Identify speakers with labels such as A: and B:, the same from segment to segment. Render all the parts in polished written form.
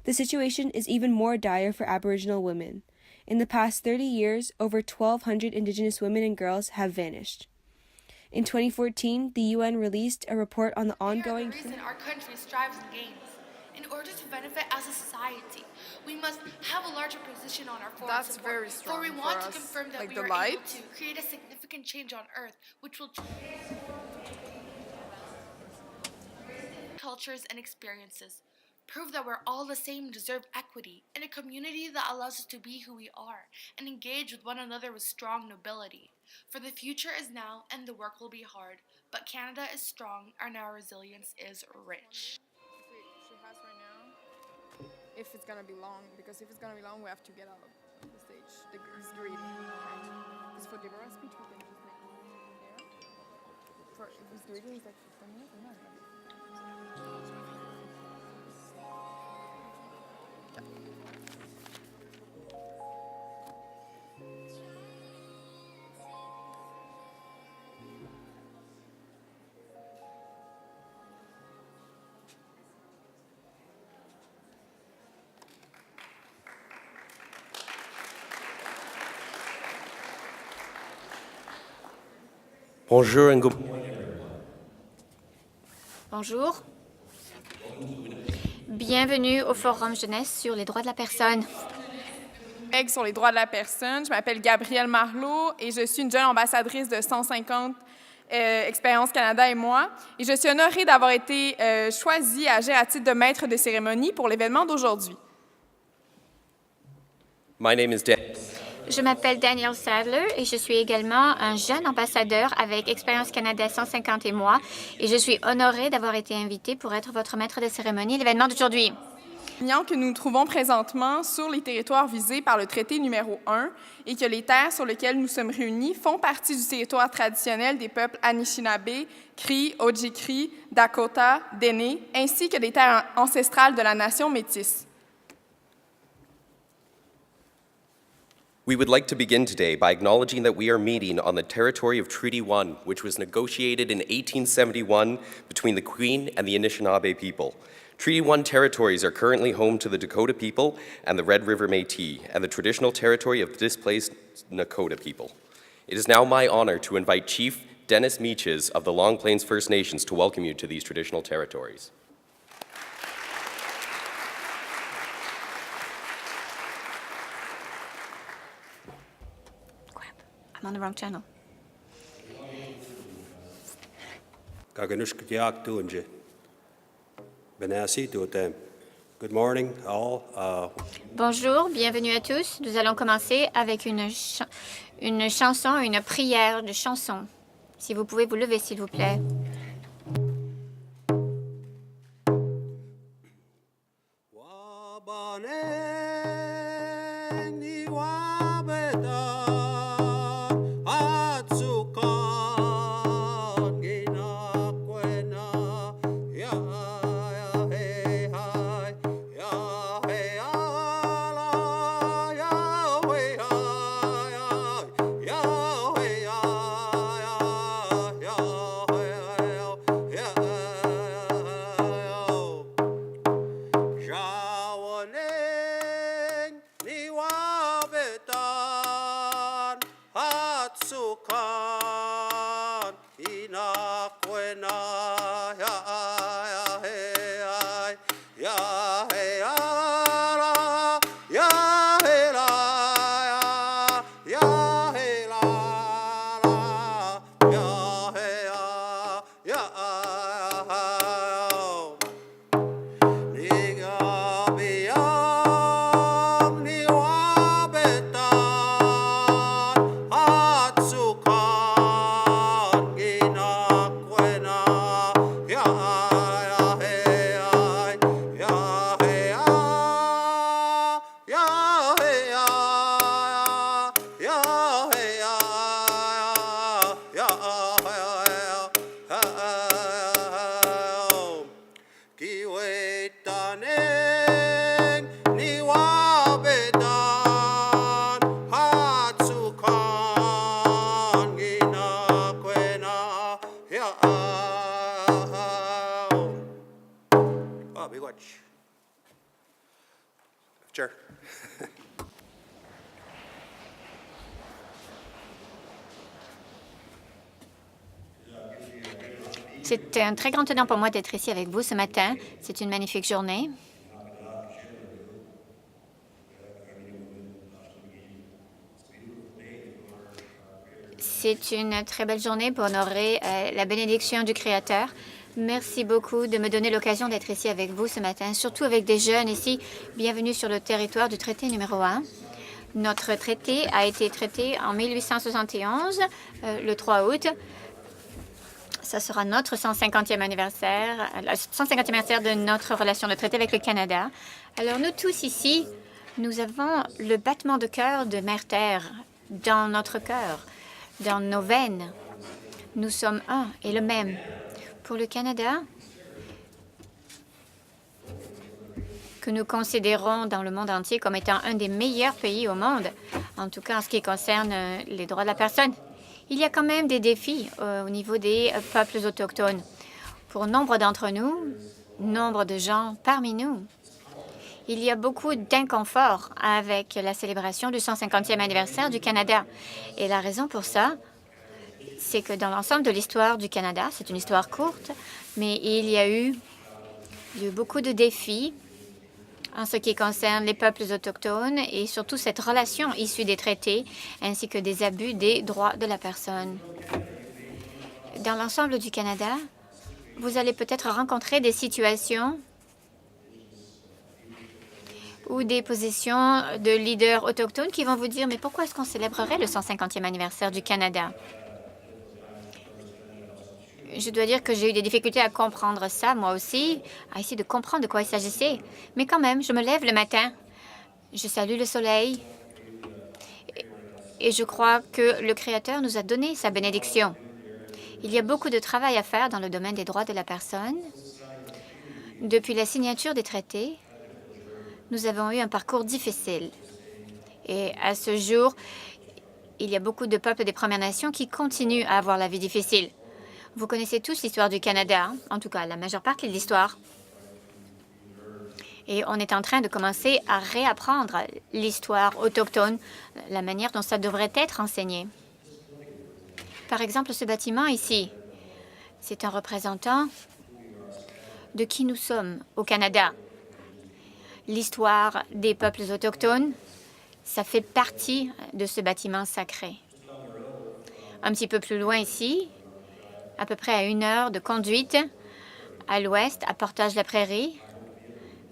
A: The situation is even more dire for Aboriginal women. In the past 30 years, over 1,200 Indigenous women and girls have vanished. In 2014, the UN released a report on the ongoing...
B: They are the reason our country strives and gains. In order to benefit as a society, we must have a larger position on our foreign support.
C: Very strong
B: for we want to confirm that
C: like
B: we are able to create a significant change on Earth, which will cultures and experiences. Prove that we're all the same and deserve equity in a community that allows us to be who we are and engage with one another with strong nobility. For the future is now and the work will be hard, but Canada is strong and our resilience is rich.
C: She has right now. If it's gonna be long, because if it's gonna be long, we have to get out of the stage. It's greedy, right? Because for Deborah's speech, we can just make here. For if it's greedy, it's like 15 minutes. I'm not gonna be.
D: Bonjour and good morning.
E: Bonjour. Bienvenue au Forum Jeunesse sur les droits de la personne.
C: Sur les droits de la personne, je m'appelle Gabrielle Marleau et je suis une jeune ambassadrice de 150 Expérience Canada et moi. Et je suis honorée d'avoir été choisie à agir à titre de maître de cérémonie pour l'événement d'aujourd'hui.
D: My name is Dan.
E: Je m'appelle Daniel Sadler et je suis également un jeune ambassadeur avec Expérience Canada 150 et moi. Et je suis honorée d'avoir été invitée pour être votre maître de cérémonie à l'événement d'aujourd'hui.
C: Que nous nous trouvons présentement sur les territoires visés par le traité numéro 1 et que les terres sur lesquelles nous sommes réunis font partie du territoire traditionnel des peuples Anishinaabe, Cri, Ojibwe, Dakota, Dene, ainsi que des terres ancestrales de la nation métisse.
D: We would like to begin today by acknowledging that we are meeting on the territory of Treaty 1, which was negotiated in 1871 between the Queen and the Anishinaabe people. Treaty 1 territories are currently home to the Dakota people and the Red River Métis, and the traditional territory of the displaced Nakota people. It is now my honor to invite Chief Dennis Meaches of the Long Plains First Nations to welcome you to these traditional territories.
E: I'm on the wrong channel.
F: Good morning, all.
E: Bonjour, bienvenue à tous. Nous allons commencer avec une chanson, une prière de chanson. Si vous pouvez vous lever, s'il vous plaît.
F: Chair.
E: C'est un très grand honneur pour moi d'être ici avec vous ce matin. C'est une magnifique journée. C'est une très belle journée pour honorer la bénédiction du Créateur. Merci beaucoup de me donner l'occasion d'être ici avec vous ce matin, surtout avec des jeunes ici. Bienvenue sur le territoire du traité numéro 1. Notre traité a été traité en 1871, le 3 août. Ça sera notre 150e anniversaire, le 150e anniversaire de notre relation de traité avec le Canada. Alors, nous tous ici, nous avons le battement de cœur de Mère Terre dans notre cœur, dans nos veines. Nous sommes un et le même. Pour le Canada, que nous considérons dans le monde entier comme étant un des meilleurs pays au monde, en tout cas en ce qui concerne les droits de la personne, il y a quand même des défis au niveau des peuples autochtones. Pour nombre d'entre nous, nombre de gens parmi nous, il y a beaucoup d'inconfort avec la célébration du 150e anniversaire du Canada. Et la raison pour ça, c'est que dans l'ensemble de l'histoire du Canada, c'est une histoire courte, mais il y a eu beaucoup de défis en ce qui concerne les peuples autochtones et surtout cette relation issue des traités, ainsi que des abus des droits de la personne. Dans l'ensemble du Canada, vous allez peut-être rencontrer des situations ou des positions de leaders autochtones qui vont vous dire « Mais pourquoi est-ce qu'on célébrerait le 150e anniversaire du Canada? » Je dois dire que j'ai eu des difficultés à comprendre ça, moi aussi, à essayer de comprendre de quoi il s'agissait. Mais quand même, je me lève le matin, je salue le soleil et je crois que le Créateur nous a donné sa bénédiction. Il y a beaucoup de travail à faire dans le domaine des droits de la personne. Depuis la signature des traités, nous avons eu un parcours difficile. Et à ce jour, il y a beaucoup de peuples des Premières Nations qui continuent à avoir la vie difficile. Vous connaissez tous l'histoire du Canada, hein? En tout cas la majeure partie de l'histoire. Et on est en train de commencer à réapprendre l'histoire autochtone, la manière dont ça devrait être enseigné. Par exemple, ce bâtiment ici, c'est un représentant de qui nous sommes au Canada. L'histoire des peuples autochtones, ça fait partie de ce bâtiment sacré. Un petit peu plus loin ici, à peu près à 1 heure de conduite à l'ouest, à Portage-la-Prairie,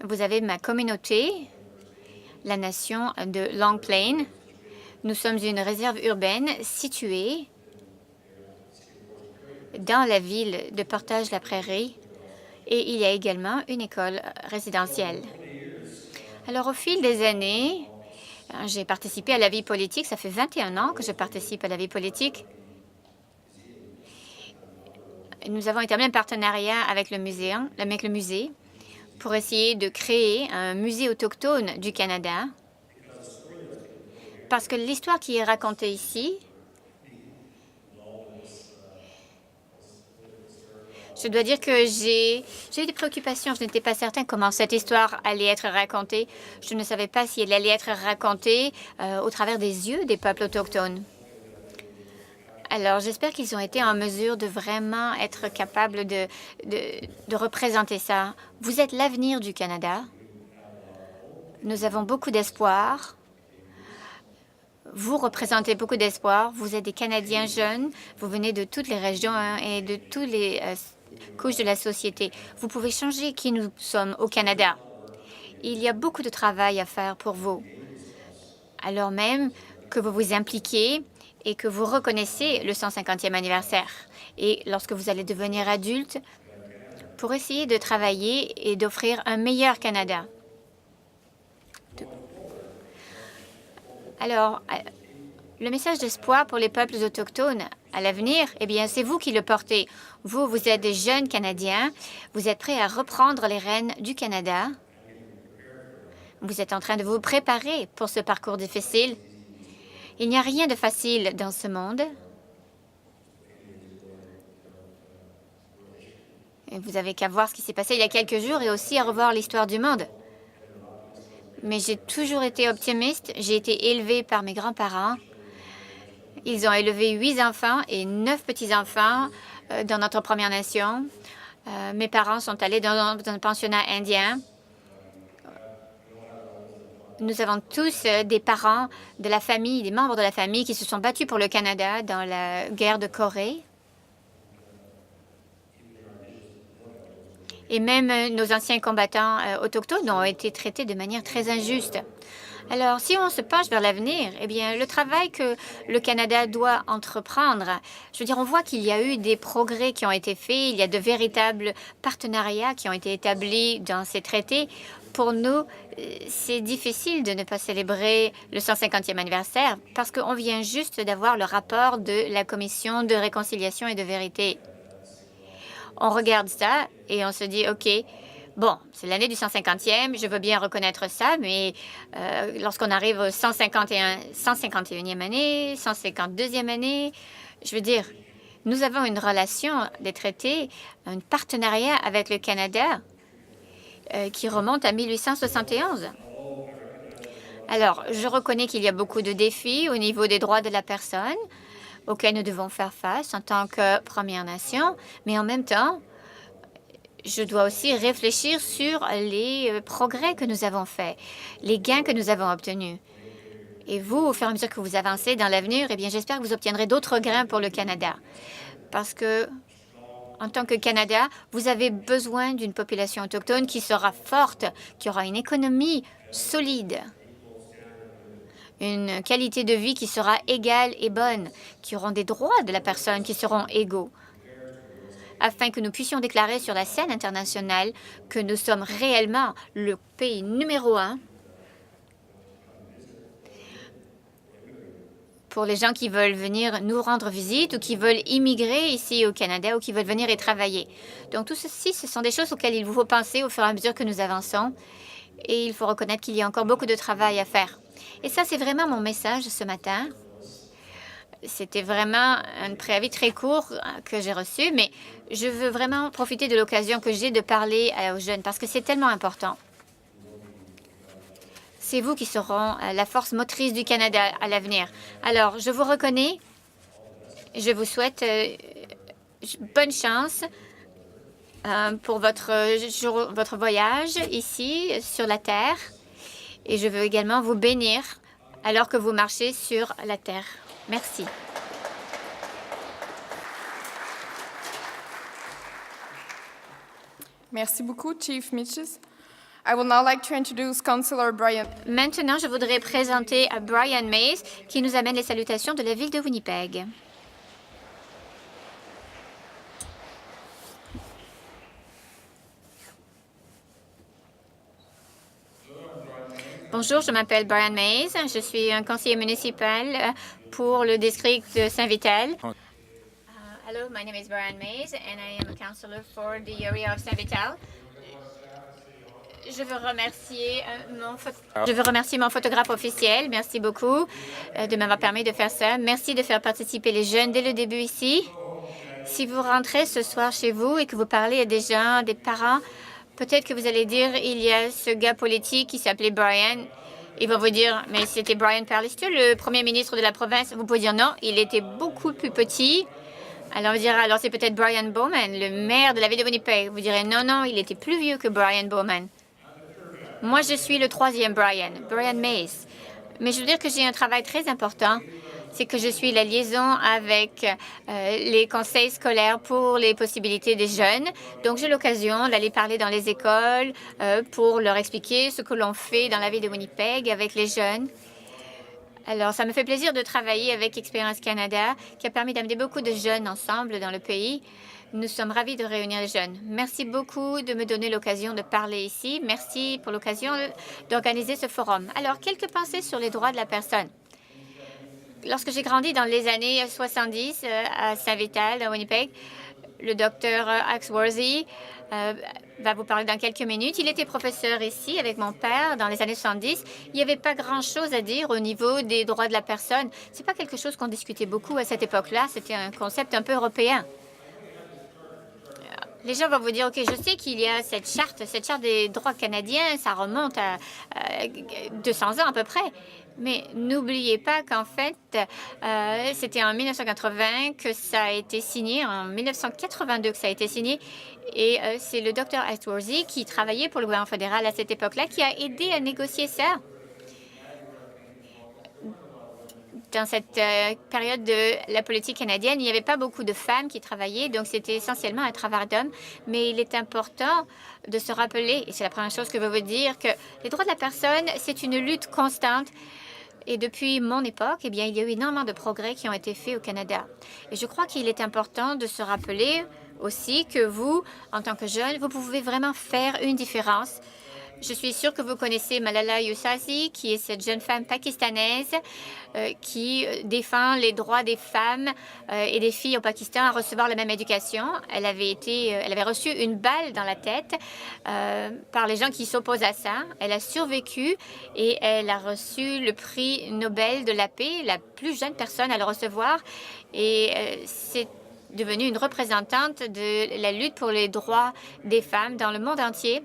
E: vous avez ma communauté, la nation de Long Plain. Nous sommes une réserve urbaine située dans la ville de Portage-la-Prairie et il y a également une école résidentielle. Alors, au fil des années, j'ai participé à la vie politique. Ça fait 21 ans que je participe à la vie politique. Nous avons établi un partenariat avec le musée pour essayer de créer un musée autochtone du Canada. Parce que l'histoire qui est racontée ici, je dois dire que j'ai eu des préoccupations. Je n'étais pas certain comment cette histoire allait être racontée. Je ne savais pas si elle allait être racontée au travers des yeux des peuples autochtones. Alors, j'espère qu'ils ont été en mesure de vraiment être capables de représenter ça. Vous êtes l'avenir du Canada. Nous avons beaucoup d'espoir. Vous représentez beaucoup d'espoir. Vous êtes des Canadiens jeunes. Vous venez de toutes les régions et de toutes les couches de la société. Vous pouvez changer qui nous sommes au Canada. Il y a beaucoup de travail à faire pour vous. Alors même que vous vous impliquez et que vous reconnaissez le 150e anniversaire. Et lorsque vous allez devenir adulte, pour essayer de travailler et d'offrir un meilleur Canada. Alors, le message d'espoir pour les peuples autochtones à l'avenir, eh bien, c'est vous qui le portez. Vous êtes des jeunes Canadiens. Vous êtes prêts à reprendre les rênes du Canada. Vous êtes en train de vous préparer pour ce parcours difficile. Il n'y a rien de facile dans ce monde. Et vous avez qu'à voir ce qui s'est passé il y a quelques jours et aussi à revoir l'histoire du monde. mais j'ai toujours été optimiste. J'ai été élevée par mes grands-parents. Ils ont élevé 8 enfants et 9 petits-enfants dans notre Première Nation. Mes parents sont allés dans un pensionnat indien. Nous avons tous des parents de la famille, des membres de la famille qui se sont battus pour le Canada dans la guerre de Corée. Et même nos anciens combattants autochtones ont été traités de manière très injuste. Alors, si on se penche vers l'avenir, eh bien, le travail que le Canada doit entreprendre, je veux dire, on voit qu'il y a eu des progrès qui ont été faits, il y a de véritables partenariats qui ont été établis dans ces traités. Pour nous, c'est difficile de ne pas célébrer le 150e anniversaire parce qu'on vient juste d'avoir le rapport de la Commission de réconciliation et de vérité. On regarde ça et on se dit, OK, bon, c'est l'année du 150e, je veux bien reconnaître ça, mais lorsqu'on arrive au 151e année, 152e année, je veux dire, nous avons une relation des traités, un partenariat avec le Canada qui remonte à 1871. Alors, je reconnais qu'il y a beaucoup de défis au niveau des droits de la personne auxquels nous devons faire face en tant que Première Nation, mais en même temps, je dois aussi réfléchir sur les progrès que nous avons faits, les gains que nous avons obtenus. Et vous, au fur et à mesure que vous avancez dans l'avenir, eh bien, j'espère que vous obtiendrez d'autres gains pour le Canada. Parce que, en tant que Canada, vous avez besoin d'une population autochtone qui sera forte, qui aura une économie solide, une qualité de vie qui sera égale et bonne, qui auront des droits de la personne qui seront égaux, afin que nous puissions déclarer sur la scène internationale que nous sommes réellement le pays numéro 1 pour les gens qui veulent venir nous rendre visite ou qui veulent immigrer ici au Canada ou qui veulent venir y travailler. Donc, tout ceci, ce sont des choses auxquelles il vous faut penser au fur et à mesure que nous avançons. Et il faut reconnaître qu'il y a encore beaucoup de travail à faire. Et ça, c'est vraiment mon message ce matin. C'était vraiment un préavis très court que j'ai reçu, mais je veux vraiment profiter de l'occasion que j'ai de parler aux jeunes parce que c'est tellement important. C'est vous qui seront la force motrice du Canada à l'avenir. Alors, je vous reconnais. Je vous souhaite bonne chance pour votre voyage ici sur la Terre. Et je veux également vous bénir alors que vous marchez sur la Terre. Merci.
C: Merci beaucoup, Chief Mitchell. I would now like to introduce Councillor Brian.
E: Maintenant, je voudrais présenter à Brian Mays, qui nous amène les salutations de la ville de Winnipeg. Bonjour, je m'appelle Brian Mays. Je suis un conseiller municipal pour le district de Saint-Vital. Hello, my name is Brian Mays and I am a councillor for the area of Saint-Vital. Je veux remercier mon photographe officiel. Merci beaucoup de m'avoir permis de faire ça. Merci de faire participer les jeunes dès le début ici. Si vous rentrez ce soir chez vous et que vous parlez à des gens, des parents, peut-être que vous allez dire, il y a ce gars politique qui s'appelait Brian. Ils vont vous dire, mais c'était Brian Pallister, le premier ministre de la province. Vous pouvez dire non, il était beaucoup plus petit. Alors, on dira, alors c'est peut-être Brian Bowman, le maire de la ville de Winnipeg. Vous direz, non, non, il était plus vieux que Brian Bowman. Moi, je suis le troisième Brian, Brian Mays. Mais je veux dire que j'ai un travail très important. C'est que je suis la liaison avec les conseils scolaires pour les possibilités des jeunes. Donc, j'ai l'occasion d'aller parler dans les écoles pour leur expliquer ce que l'on fait dans la ville de Winnipeg avec les jeunes. Alors, ça me fait plaisir de travailler avec Expérience Canada, qui a permis d'amener beaucoup de jeunes ensemble dans le pays. Nous sommes ravis de réunir les jeunes. Merci beaucoup de me donner l'occasion de parler ici. Merci pour l'occasion d'organiser ce forum. Alors, quelques pensées sur les droits de la personne. Lorsque j'ai grandi dans les années 70 à Saint-Vital, à Winnipeg, le docteur Axworthy va vous parler dans quelques minutes. Il était professeur ici avec mon père dans les années 70. Il n'y avait pas grand-chose à dire au niveau des droits de la personne. Ce n'est pas quelque chose qu'on discutait beaucoup à cette époque-là. C'était un concept un peu européen. Les gens vont vous dire, OK, je sais qu'il y a cette charte des droits canadiens, ça remonte à 200 ans à peu près. Mais n'oubliez pas qu'en fait, c'était en 1980 que ça a été signé, en 1982 que ça a été signé. Et c'est le Dr. Ashworthy qui travaillait pour le gouvernement fédéral à cette époque-là qui a aidé à négocier ça. Dans cette période de la politique canadienne, il n'y avait pas beaucoup de femmes qui travaillaient, donc c'était essentiellement un travail d'hommes. Mais il est important de se rappeler, et c'est la première chose que je veux vous dire, que les droits de la personne, c'est une lutte constante. Et depuis mon époque, eh bien, il y a eu énormément de progrès qui ont été faits au Canada. Et je crois qu'il est important de se rappeler aussi que vous, en tant que jeune, vous pouvez vraiment faire une différence. Je suis sûre que vous connaissez Malala Yousafzai, qui est cette jeune femme pakistanaise qui défend les droits des femmes et des filles au Pakistan à recevoir la même éducation. Elle avait reçu une balle dans la tête par les gens qui s'opposent à ça. Elle a survécu et elle a reçu le prix Nobel de la paix, la plus jeune personne à le recevoir. Et c'est devenue une représentante de la lutte pour les droits des femmes dans le monde entier.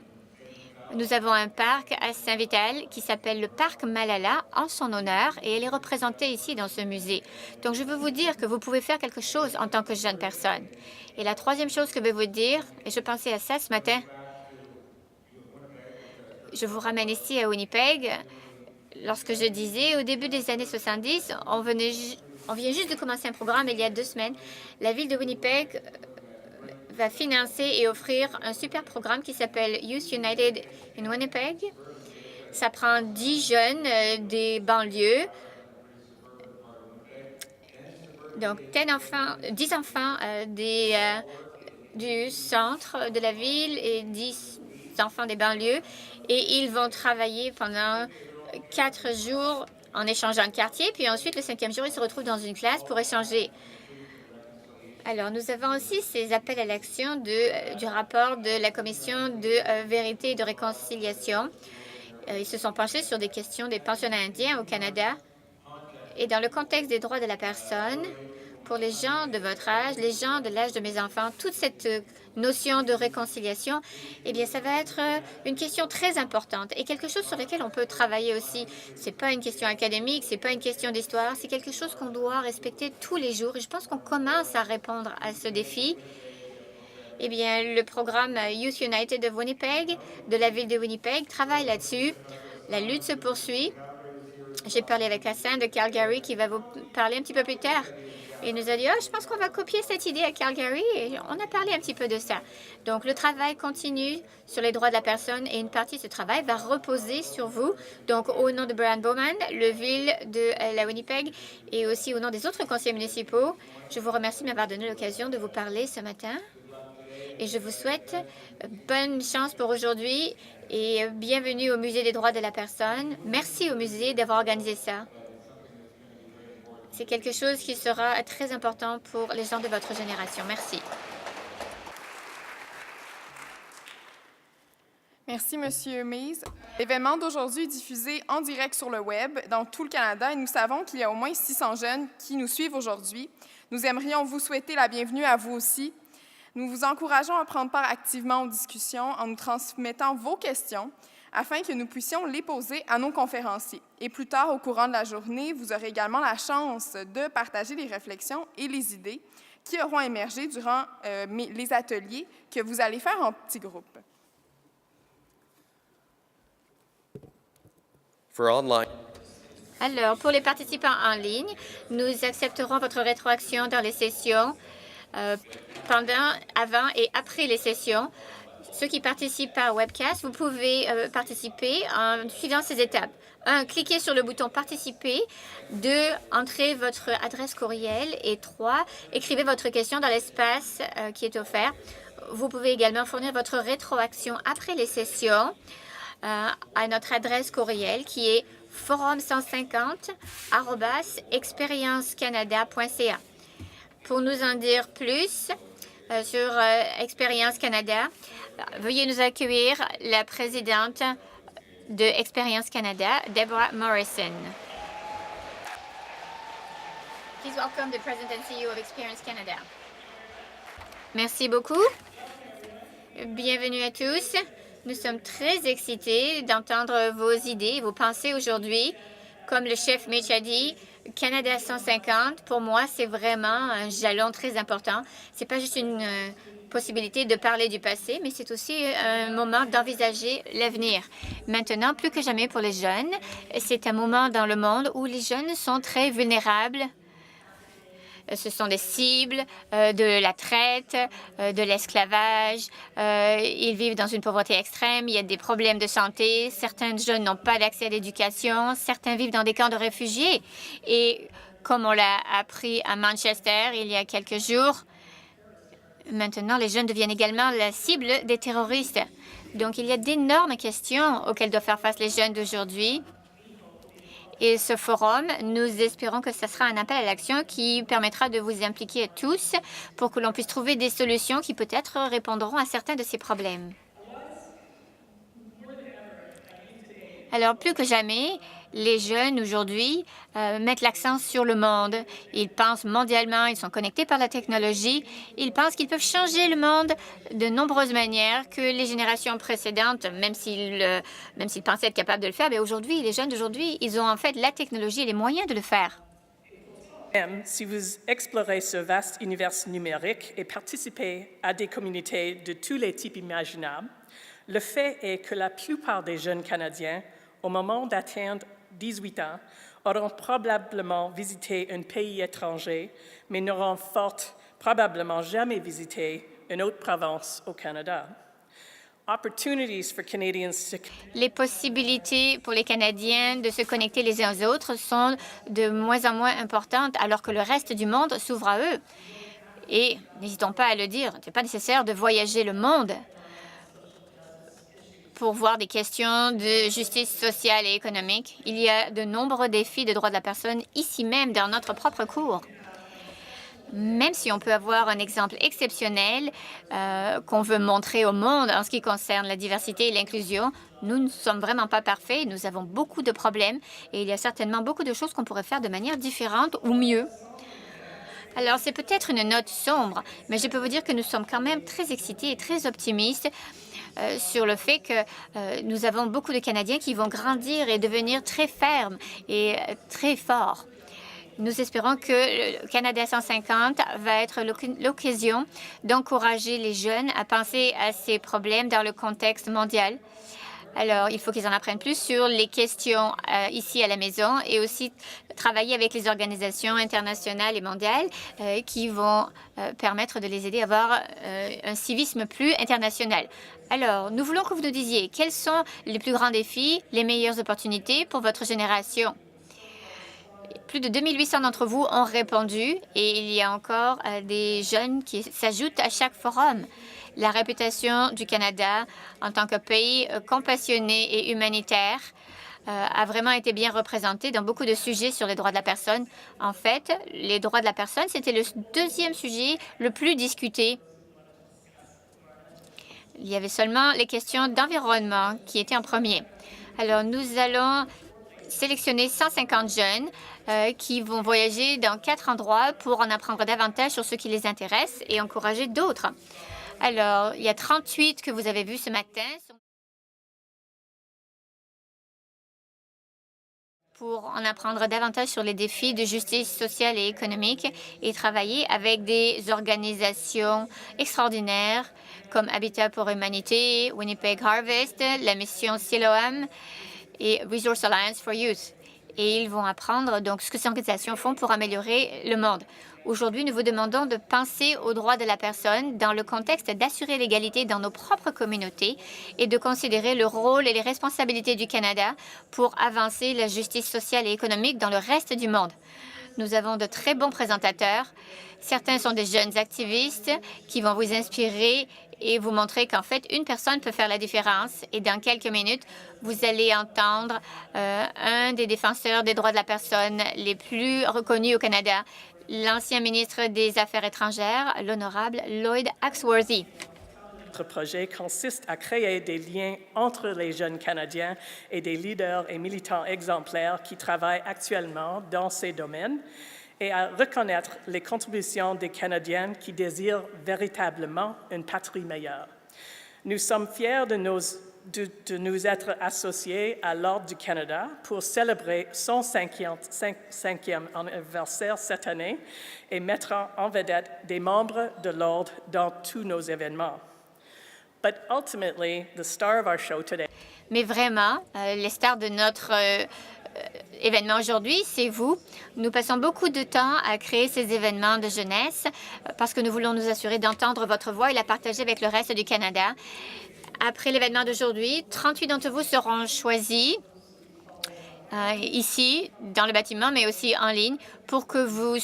E: Nous avons un parc à Saint-Vital qui s'appelle le parc Malala en son honneur et elle est représentée ici dans ce musée. Donc, je veux vous dire que vous pouvez faire quelque chose en tant que jeune personne. Et la troisième chose que je veux vous dire, et je pensais à ça ce matin, je vous ramène ici à Winnipeg. Lorsque je disais, au début des années 70, on vient juste de commencer un programme il y a 2 semaines. La ville de Winnipeg va financer et offrir un super programme qui s'appelle Youth United in Winnipeg. Ça prend 10 jeunes des banlieues, donc 10 enfants du centre de la ville et 10 enfants des banlieues. Et ils vont travailler pendant 4 jours en échangeant de quartier. Puis ensuite, le 5e jour, ils se retrouvent dans une classe pour échanger. Alors, nous avons aussi ces appels à l'action du rapport de la Commission de vérité et de réconciliation. Ils se sont penchés sur des questions des pensionnats indiens au Canada. Et dans le contexte des droits de la personne, pour les gens de votre âge, les gens de l'âge de mes enfants, toute cette notion de réconciliation, eh bien, ça va être une question très importante et quelque chose sur lequel on peut travailler aussi. C'est pas une question académique, c'est pas une question d'histoire, c'est quelque chose qu'on doit respecter tous les jours. Et je pense qu'on commence à répondre à ce défi. Eh bien, le programme Youth United de Winnipeg, de la ville de Winnipeg, travaille là-dessus. La lutte se poursuit. J'ai parlé avec Hassan de Calgary qui va vous parler un petit peu plus tard. Il nous a dit, je pense qu'on va copier cette idée à Calgary et on a parlé un petit peu de ça. Donc, le travail continue sur les droits de la personne et une partie de ce travail va reposer sur vous. Donc, au nom de Brian Bowman, le ville de la Winnipeg et aussi au nom des autres conseillers municipaux, je vous remercie de m'avoir donné l'occasion de vous parler ce matin. Et je vous souhaite bonne chance pour aujourd'hui et bienvenue au Musée des droits de la personne. Merci au musée d'avoir organisé ça. C'est quelque chose qui sera très important pour les gens de votre génération. Merci.
C: Merci, Monsieur Mays. L'événement d'aujourd'hui est diffusé en direct sur le Web dans tout le Canada et nous savons qu'il y a au moins 600 jeunes qui nous suivent aujourd'hui. Nous aimerions vous souhaiter la bienvenue à vous aussi. Nous vous encourageons à prendre part activement aux discussions en nous transmettant vos questions afin que nous puissions les poser à nos conférenciers. Et plus tard, au courant de la journée, vous aurez également la chance de partager les réflexions et les idées qui auront émergé durant les ateliers que vous allez faire en petits groupes.
E: Alors, pour les participants en ligne, nous accepterons votre rétroaction dans les sessions pendant, avant et après les sessions. Ceux qui participent par webcast, vous pouvez participer en suivant ces étapes. 1. Cliquez sur le bouton « Participer ». 2. Entrez votre adresse courriel. Et 3. Écrivez votre question dans l'espace qui est offert. Vous pouvez également fournir votre rétroaction après les sessions à notre adresse courriel qui est forum150@experiencecanada.ca. Pour nous en dire plus sur Expérience Canada, veuillez nous accueillir la présidente de Expérience Canada, Deborah Morrison. Please welcome the President and CEO of Experience Canada. Merci beaucoup. Bienvenue à tous. Nous sommes très excités d'entendre vos idées, vos pensées aujourd'hui. Comme le chef Mitch a dit, Canada 150, pour moi, c'est vraiment un jalon très important. C'est pas juste une possibilité de parler du passé, mais c'est aussi un moment d'envisager l'avenir. Maintenant, plus que jamais pour les jeunes, c'est un moment dans le monde où les jeunes sont très vulnérables. Ce sont des cibles de la traite, de l'esclavage. Ils vivent dans une pauvreté extrême. Il y a des problèmes de santé. Certains jeunes n'ont pas d'accès à l'éducation. Certains vivent dans des camps de réfugiés. Et comme on l'a appris à Manchester il y a quelques jours, maintenant, les jeunes deviennent également la cible des terroristes. Donc, il y a d'énormes questions auxquelles doivent faire face les jeunes d'aujourd'hui. Et ce forum, nous espérons que ce sera un appel à l'action qui permettra de vous impliquer tous pour que l'on puisse trouver des solutions qui peut-être répondront à certains de ces problèmes. Alors, plus que jamais, les jeunes aujourd'hui mettent l'accent sur le monde. Ils pensent mondialement, ils sont connectés par la technologie. Ils pensent qu'ils peuvent changer le monde de nombreuses manières que les générations précédentes, même s'ils pensaient être capables de le faire, mais aujourd'hui, les jeunes d'aujourd'hui, ils ont en fait la technologie et les moyens de le faire.
F: Même si vous explorez ce vaste univers numérique et participez à des communautés de tous les types imaginables, le fait est que la plupart des jeunes Canadiens, au moment d'atteindre 18 ans, auront probablement visité un pays étranger, mais n'auront fort probablement jamais visité une autre province au Canada.
E: Les possibilités pour les Canadiens de se connecter les uns aux autres sont de moins en moins importantes, alors que le reste du monde s'ouvre à eux. Et n'hésitons pas à le dire, ce n'est pas nécessaire de voyager le monde pour voir des questions de justice sociale et économique. Il y a de nombreux défis de droits de la personne ici même, dans notre propre cour. Même si on peut avoir un exemple exceptionnel qu'on veut montrer au monde en ce qui concerne la diversité et l'inclusion, nous ne sommes vraiment pas parfaits. Nous avons beaucoup de problèmes et il y a certainement beaucoup de choses qu'on pourrait faire de manière différente ou mieux. Alors, c'est peut-être une note sombre, mais je peux vous dire que nous sommes quand même très excités et très optimistes sur le fait que nous avons beaucoup de Canadiens qui vont grandir et devenir très fermes et très forts. Nous espérons que le Canada 150 va être l'occasion d'encourager les jeunes à penser à ces problèmes dans le contexte mondial. Alors, il faut qu'ils en apprennent plus sur les questions ici à la maison et aussi travailler avec les organisations internationales et mondiales qui vont permettre de les aider à avoir un civisme plus international. Alors, nous voulons que vous nous disiez quels sont les plus grands défis, les meilleures opportunités pour votre génération. Plus de 2800 d'entre vous ont répondu et il y a encore des jeunes qui s'ajoutent à chaque forum. La réputation du Canada en tant que pays compassionné et humanitaire a vraiment été bien représentée dans beaucoup de sujets sur les droits de la personne. En fait, les droits de la personne, c'était le deuxième sujet le plus discuté. Il y avait seulement les questions d'environnement qui étaient en premier. Alors, nous allons sélectionner 150 jeunes qui vont voyager dans 4 endroits pour en apprendre davantage sur ce qui les intéresse et encourager d'autres. Alors, il y a 38 que vous avez vus ce matin pour en apprendre davantage sur les défis de justice sociale et économique et travailler avec des organisations extraordinaires comme Habitat pour Humanité, Winnipeg Harvest, la mission Siloam et Resource Alliance for Youth. Et ils vont apprendre donc ce que ces organisations font pour améliorer le monde. Aujourd'hui, nous vous demandons de penser aux droits de la personne dans le contexte d'assurer l'égalité dans nos propres communautés et de considérer le rôle et les responsabilités du Canada pour avancer la justice sociale et économique dans le reste du monde. Nous avons de très bons présentateurs. Certains sont des jeunes activistes qui vont vous inspirer et vous montrer qu'en fait, une personne peut faire la différence. Et dans quelques minutes, vous allez entendre un des défenseurs des droits de la personne les plus reconnus au Canada, l'ancien ministre des Affaires étrangères, l'honorable Lloyd Axworthy.
F: Notre projet consiste à créer des liens entre les jeunes Canadiens et des leaders et militants exemplaires qui travaillent actuellement dans ces domaines et à reconnaître les contributions des Canadiens qui désirent véritablement une patrie meilleure. Nous sommes fiers de nous être associés à l'Ordre du Canada pour célébrer son 5e anniversaire cette année et mettre en vedette des membres de l'Ordre dans tous nos événements. But ultimately, the star of our show today.
E: Mais vraiment, les stars de notre événement aujourd'hui, c'est vous. Nous passons beaucoup de temps à créer ces événements de jeunesse parce que nous voulons nous assurer d'entendre votre voix et la partager avec le reste du Canada. Après l'événement d'aujourd'hui, 38 d'entre vous seront choisis ici, dans le bâtiment, mais aussi en ligne, pour que vous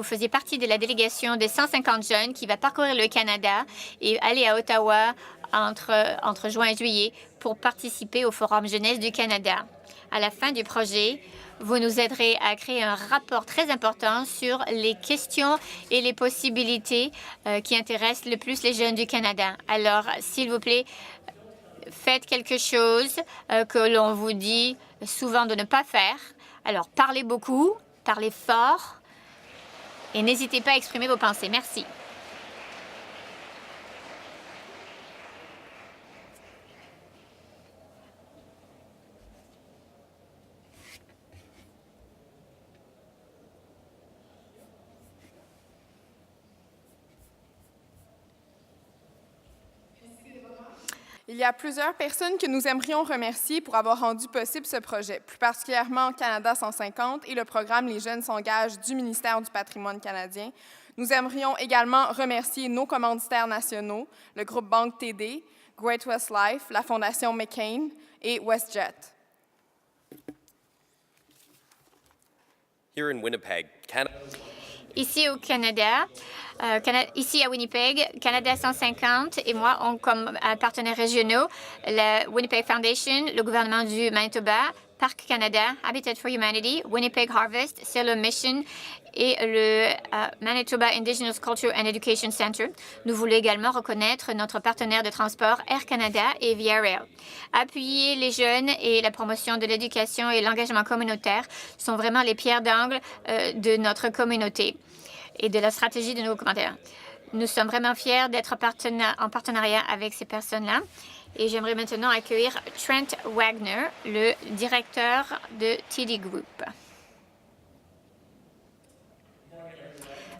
E: faisiez partie de la délégation des 150 jeunes qui va parcourir le Canada et aller à Ottawa entre juin et juillet pour participer au Forum Jeunesse du Canada. À la fin du projet, vous nous aiderez à créer un rapport très important sur les questions et les possibilités qui intéressent le plus les jeunes du Canada. Alors, s'il vous plaît, faites quelque chose que l'on vous dit souvent de ne pas faire. Alors, parlez beaucoup, parlez fort et n'hésitez pas à exprimer vos pensées. Merci.
C: Il y a plusieurs personnes que nous aimerions remercier pour avoir rendu possible ce projet, plus particulièrement Canada 150 et le programme Les Jeunes s'engagent du ministère du Patrimoine canadien. Nous aimerions également remercier nos commanditaires nationaux, le groupe Banque TD, Great West Life, la Fondation McCain et WestJet.
D: Here in Winnipeg, Canada.
E: Ici au Canada, ici à Winnipeg, Canada 150 et moi ont comme partenaires régionaux la Winnipeg Foundation, le gouvernement du Manitoba, Parc Canada, Habitat for Humanity, Winnipeg Harvest, Sailor Mission et le Manitoba Indigenous Culture and Education Center. Nous voulons également reconnaître notre partenaire de transport Air Canada et Via Rail. Appuyer les jeunes et la promotion de l'éducation et l'engagement communautaire sont vraiment les pierres d'angle de notre communauté et de la stratégie de nos commentaires. Nous sommes vraiment fiers d'être en partenariat avec ces personnes-là. Et j'aimerais maintenant accueillir Trent Wagner, le directeur de TD Group.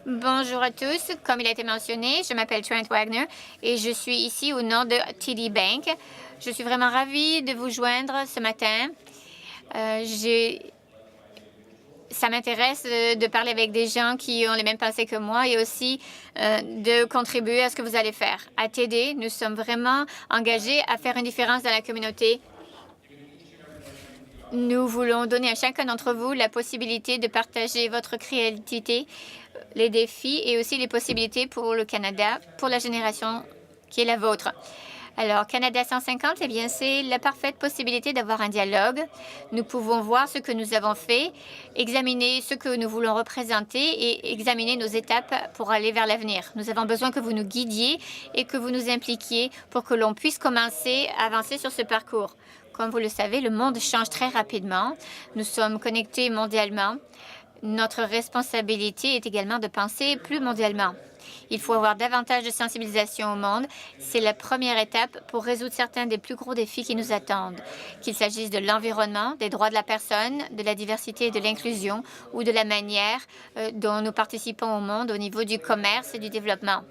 E: Bonjour à tous. Comme il a été mentionné, je m'appelle Trent Wagner et je suis ici au nom de TD Bank. Je suis vraiment ravie de vous joindre ce matin. Ça m'intéresse de parler avec des gens qui ont les mêmes pensées que moi et aussi de contribuer à ce que vous allez faire. À TD, nous sommes vraiment engagés à faire une différence dans la communauté. Nous voulons donner à chacun d'entre vous la possibilité de partager votre créativité, les défis et aussi les possibilités pour le Canada, pour la génération qui est la vôtre. Alors, Canada 150, eh bien, c'est la parfaite possibilité d'avoir un dialogue. Nous pouvons voir ce que nous avons fait, examiner ce que nous voulons représenter et examiner nos étapes pour aller vers l'avenir. Nous avons besoin que vous nous guidiez et que vous nous impliquiez pour que l'on puisse commencer à avancer sur ce parcours. Comme vous le savez, le monde change très rapidement. Nous sommes connectés mondialement. Notre responsabilité est également de penser plus mondialement. Il faut avoir davantage de sensibilisation au monde. C'est la première étape pour résoudre certains des plus gros défis qui nous attendent, qu'il s'agisse de l'environnement, des droits de la personne, de la diversité et de l'inclusion ou de la manière dont nous participons au monde au niveau du commerce et du développement.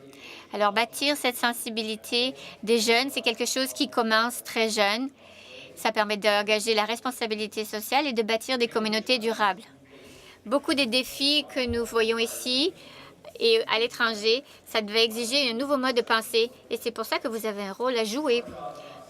E: Alors, bâtir cette sensibilité des jeunes, c'est quelque chose qui commence très jeune. Ça permet d'engager la responsabilité sociale et de bâtir des communautés durables. Beaucoup des défis que nous voyons ici et à l'étranger, ça devait exiger un nouveau mode de pensée et c'est pour ça que vous avez un rôle à jouer.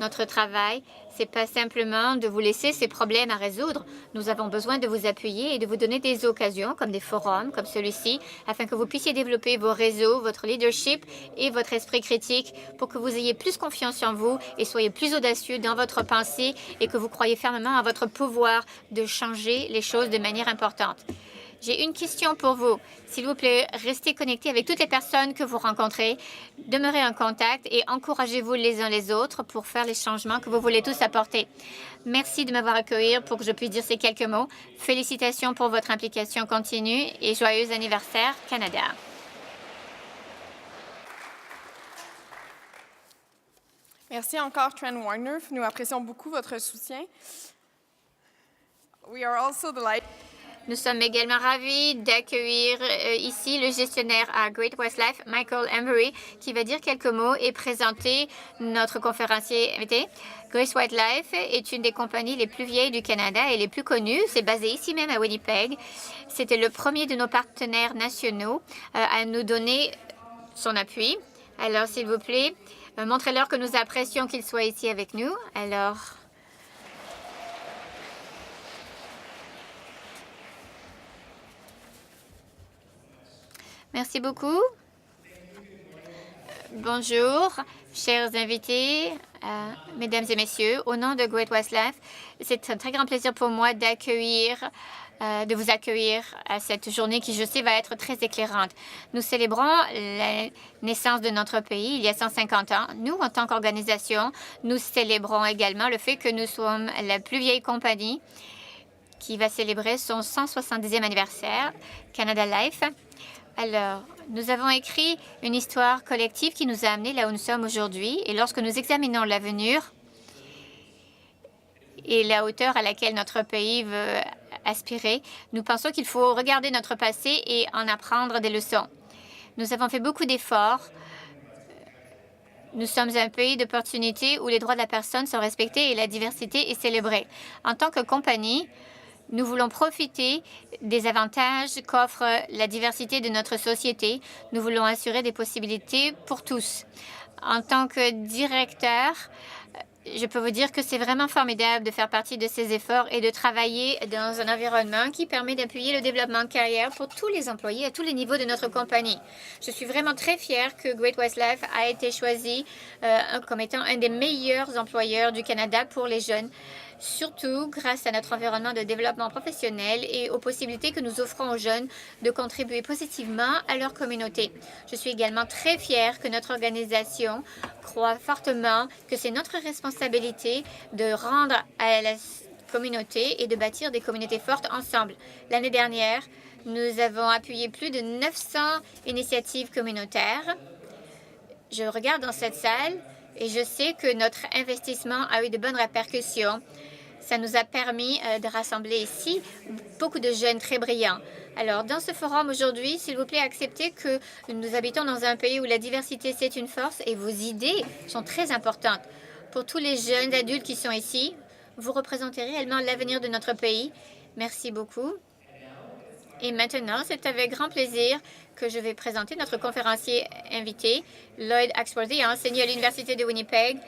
E: Notre travail, c'est pas simplement de vous laisser ces problèmes à résoudre. Nous avons besoin de vous appuyer et de vous donner des occasions, comme des forums, comme celui-ci, afin que vous puissiez développer vos réseaux, votre leadership et votre esprit critique pour que vous ayez plus confiance en vous et soyez plus audacieux dans votre pensée et que vous croyez fermement à votre pouvoir de changer les choses de manière importante. J'ai une question pour vous. S'il vous plaît, restez connectés avec toutes les personnes que vous rencontrez. Demeurez en contact et encouragez-vous les uns les autres pour faire les changements que vous voulez tous apporter. Merci de m'avoir accueilli pour que je puisse dire ces quelques mots. Félicitations pour votre implication continue et joyeux anniversaire, Canada.
C: Merci encore, Trent Warner. Nous apprécions beaucoup votre soutien. We are also delighted.
E: Nous sommes également ravis d'accueillir ici le gestionnaire à Great West Life, Michael Emery, qui va dire quelques mots et présenter notre conférencier invité. Great West Life est une des compagnies les plus vieilles du Canada et les plus connues. C'est basé ici même à Winnipeg. C'était le premier de nos partenaires nationaux à nous donner son appui. Alors, s'il vous plaît, montrez-leur que nous apprécions qu'ils soient ici avec nous. Alors... Merci beaucoup. Bonjour, chers invités, mesdames et messieurs. Au nom de Great West Life, c'est un très grand plaisir pour moi de vous accueillir à cette journée qui, je sais, va être très éclairante. Nous célébrons la naissance de notre pays il y a 150 ans. Nous, en tant qu'organisation, nous célébrons également le fait que nous sommes la plus vieille compagnie qui va célébrer son 170e anniversaire, Canada Life. Alors, nous avons écrit une histoire collective qui nous a amenés là où nous sommes aujourd'hui. Et lorsque nous examinons l'avenir et la hauteur à laquelle notre pays veut aspirer, nous pensons qu'il faut regarder notre passé et en apprendre des leçons. Nous avons fait beaucoup d'efforts. Nous sommes un pays d'opportunités où les droits de la personne sont respectés et la diversité est célébrée. En tant que compagnie, nous voulons profiter des avantages qu'offre la diversité de notre société. Nous voulons assurer des possibilités pour tous. En tant que directeur, je peux vous dire que c'est vraiment formidable de faire partie de ces efforts et de travailler dans un environnement qui permet d'appuyer le développement de carrière pour tous les employés à tous les niveaux de notre compagnie. Je suis vraiment très fière que Great West Life a été choisi comme étant un des meilleurs employeurs du Canada pour les jeunes, surtout grâce à notre environnement de développement professionnel et aux possibilités que nous offrons aux jeunes de contribuer positivement à leur communauté. Je suis également très fière que notre organisation croit fortement que c'est notre responsabilité de rendre à la communauté et de bâtir des communautés fortes ensemble. L'année dernière, nous avons appuyé plus de 900 initiatives communautaires. Je regarde dans cette salle et je sais que notre investissement a eu de bonnes répercussions. Ça nous a permis de rassembler ici beaucoup de jeunes très brillants. Alors, dans ce forum aujourd'hui, s'il vous plaît, acceptez que nous habitons dans un pays où la diversité, c'est une force et vos idées sont très importantes. Pour tous les jeunes adultes qui sont ici, vous représentez réellement l'avenir de notre pays. Merci beaucoup. Et maintenant, c'est avec grand plaisir que je vais présenter notre conférencier invité, Lloyd Axworthy, a enseigné à l'Université de Winnipeg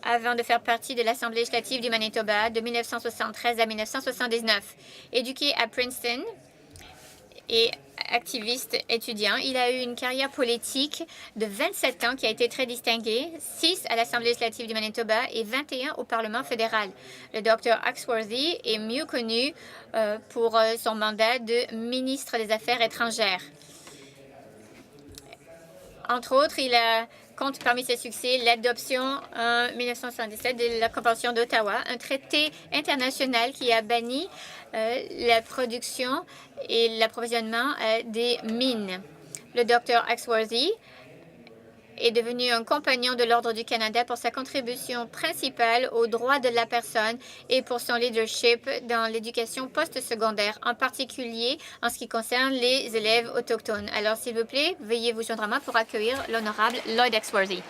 E: avant de faire partie de l'Assemblée législative du Manitoba de 1973 à 1979. Éduqué à Princeton et activiste étudiant, il a eu une carrière politique de 27 ans qui a été très distinguée, 6 à l'Assemblée législative du Manitoba et 21 au Parlement fédéral. Le Dr Axworthy est mieux connu pour son mandat de ministre des Affaires étrangères. Entre autres, il compte parmi ses succès l'adoption en 1977 de la Convention d'Ottawa, un traité international qui a banni la production et l'approvisionnement des mines. Le Dr Axworthy est devenu un compagnon de l'Ordre du Canada pour sa contribution principale aux droits de la personne et pour son leadership dans l'éducation postsecondaire, en particulier en ce qui concerne les élèves autochtones. Alors, s'il vous plaît, veuillez vous joindre à moi pour accueillir l'honorable Lloyd Axworthy.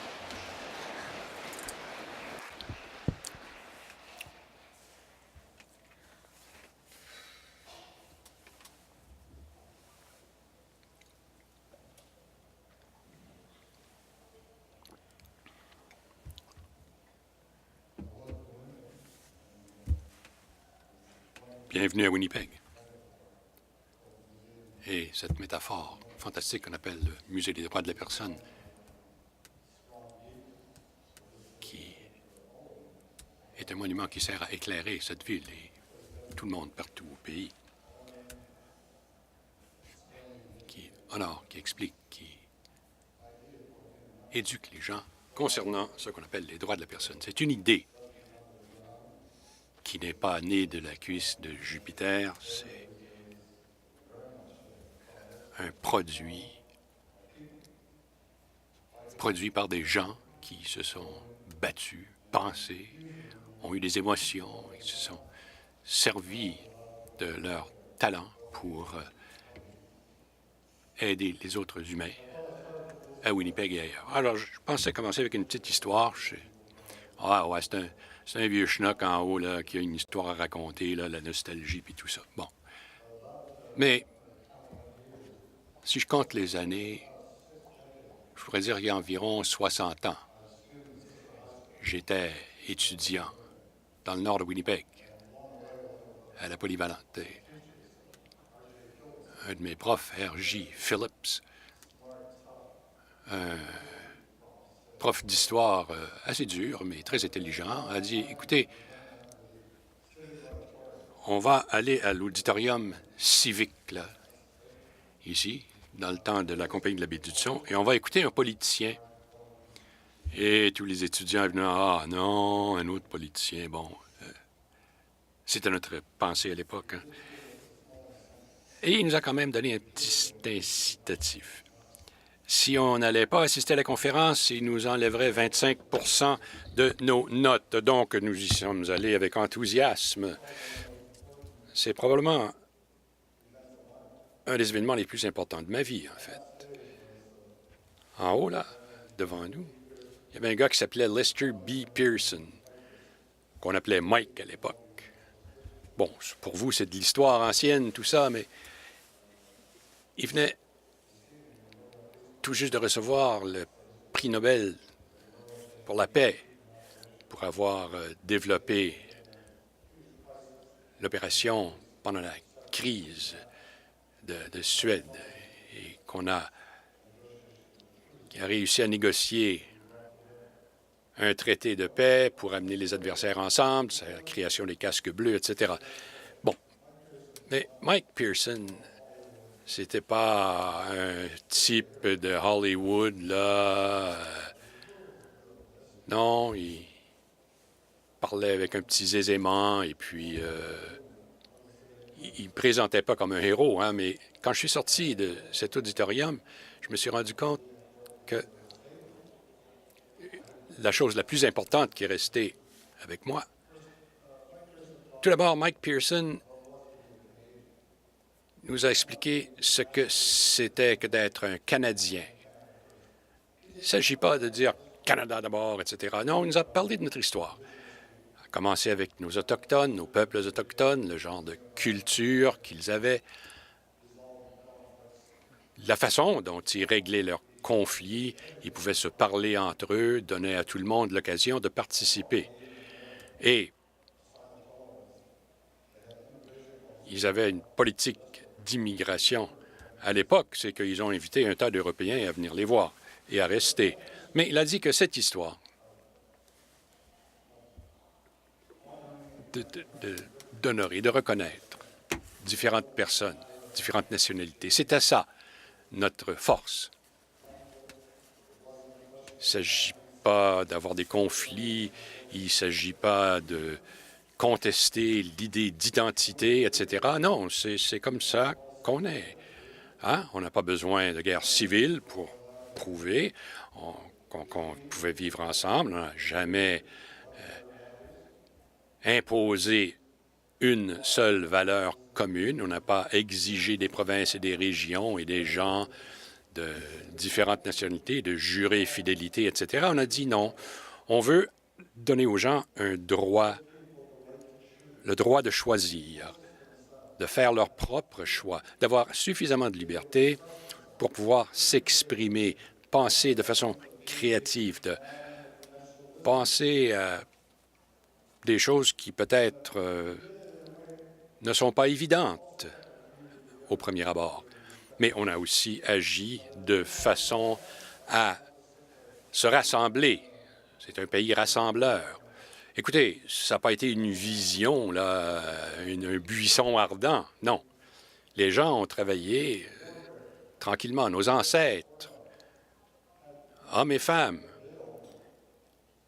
G: Bienvenue à Winnipeg. Et cette métaphore fantastique qu'on appelle le Musée des droits de la personne, qui est un monument qui sert à éclairer cette ville et tout le monde partout au pays, qui honore, qui explique, qui éduque les gens concernant ce qu'on appelle les droits de la personne. C'est une idée qui n'est pas né de la cuisse de Jupiter, c'est un produit par des gens qui se sont battu, pensé, ont eu des émotions, ils se sont servis de leur talent pour aider les autres humains à Winnipeg et ailleurs. Alors, je pensais commencer avec une petite histoire. Ah ouais, c'est un vieux schnock en haut là, qui a une histoire à raconter, là, la nostalgie puis tout ça. Bon. Mais si je compte les années, je pourrais dire qu'il y a environ 60 ans, j'étais étudiant dans le nord de Winnipeg, à la polyvalente. Et un de mes profs, R.J. Phillips, un prof d'histoire assez dur, mais très intelligent, a dit, écoutez, on va aller à l'auditorium civique, là, ici, dans le temps de la Compagnie de la baie d'Hudson, et on va écouter un politicien. Et tous les étudiants venaient, ah non, un autre politicien, bon. C'était notre pensée à l'époque. Hein. Et il nous a quand même donné un petit incitatif. Si on n'allait pas assister à la conférence, il nous enlèverait 25 de nos notes. Donc, nous y sommes allés avec enthousiasme. C'est probablement un des événements les plus importants de ma vie, en fait. En haut, là, devant nous, il y avait un gars qui s'appelait Lester B. Pearson, qu'on appelait Mike à l'époque. Bon, pour vous, c'est de l'histoire ancienne, tout ça, mais il venait tout juste de recevoir le prix Nobel pour la paix, pour avoir développé l'opération pendant la crise de Suède et qui a réussi à négocier un traité de paix pour amener les adversaires ensemble, c'est la création des casques bleus, etc. Bon, mais Mike Pearson, c'était pas un type de Hollywood, là. Non, il parlait avec un petit zézément et puis il ne me présentait pas comme un héros, hein, mais quand je suis sorti de cet auditorium, je me suis rendu compte que la chose la plus importante qui est restée avec moi, tout d'abord, Mike Pearson nous a expliqué ce que c'était que d'être un Canadien. Il ne s'agit pas de dire Canada d'abord, etc. Non, il nous a parlé de notre histoire. A commencé avec nos Autochtones, nos peuples autochtones, le genre de culture qu'ils avaient, la façon dont ils réglaient leurs conflits, ils pouvaient se parler entre eux, donner à tout le monde l'occasion de participer. Et ils avaient une politique d'immigration à l'époque, c'est qu'ils ont invité un tas d'Européens à venir les voir et à rester. Mais il a dit que cette histoire d'honorer, de reconnaître différentes personnes, différentes nationalités, c'était ça, notre force. Il ne s'agit pas d'avoir des conflits, il ne s'agit pas de contester l'idée d'identité, etc. Non, c'est comme ça qu'on est. Hein? On n'a pas besoin de guerre civile pour prouver qu'on pouvait vivre ensemble. On n'a jamais imposé une seule valeur commune. On n'a pas exigé des provinces et des régions et des gens de différentes nationalités de jurer fidélité, etc. On a dit non. On veut donner aux gens un droit, le droit de choisir, de faire leur propre choix, d'avoir suffisamment de liberté pour pouvoir s'exprimer, penser de façon créative, de penser à des choses qui peut-être ne sont pas évidentes au premier abord. Mais on a aussi agi de façon à se rassembler. C'est un pays rassembleur. Écoutez, ça n'a pas été une vision, là, un buisson ardent. Non. Les gens ont travaillé tranquillement. Nos ancêtres, hommes et femmes,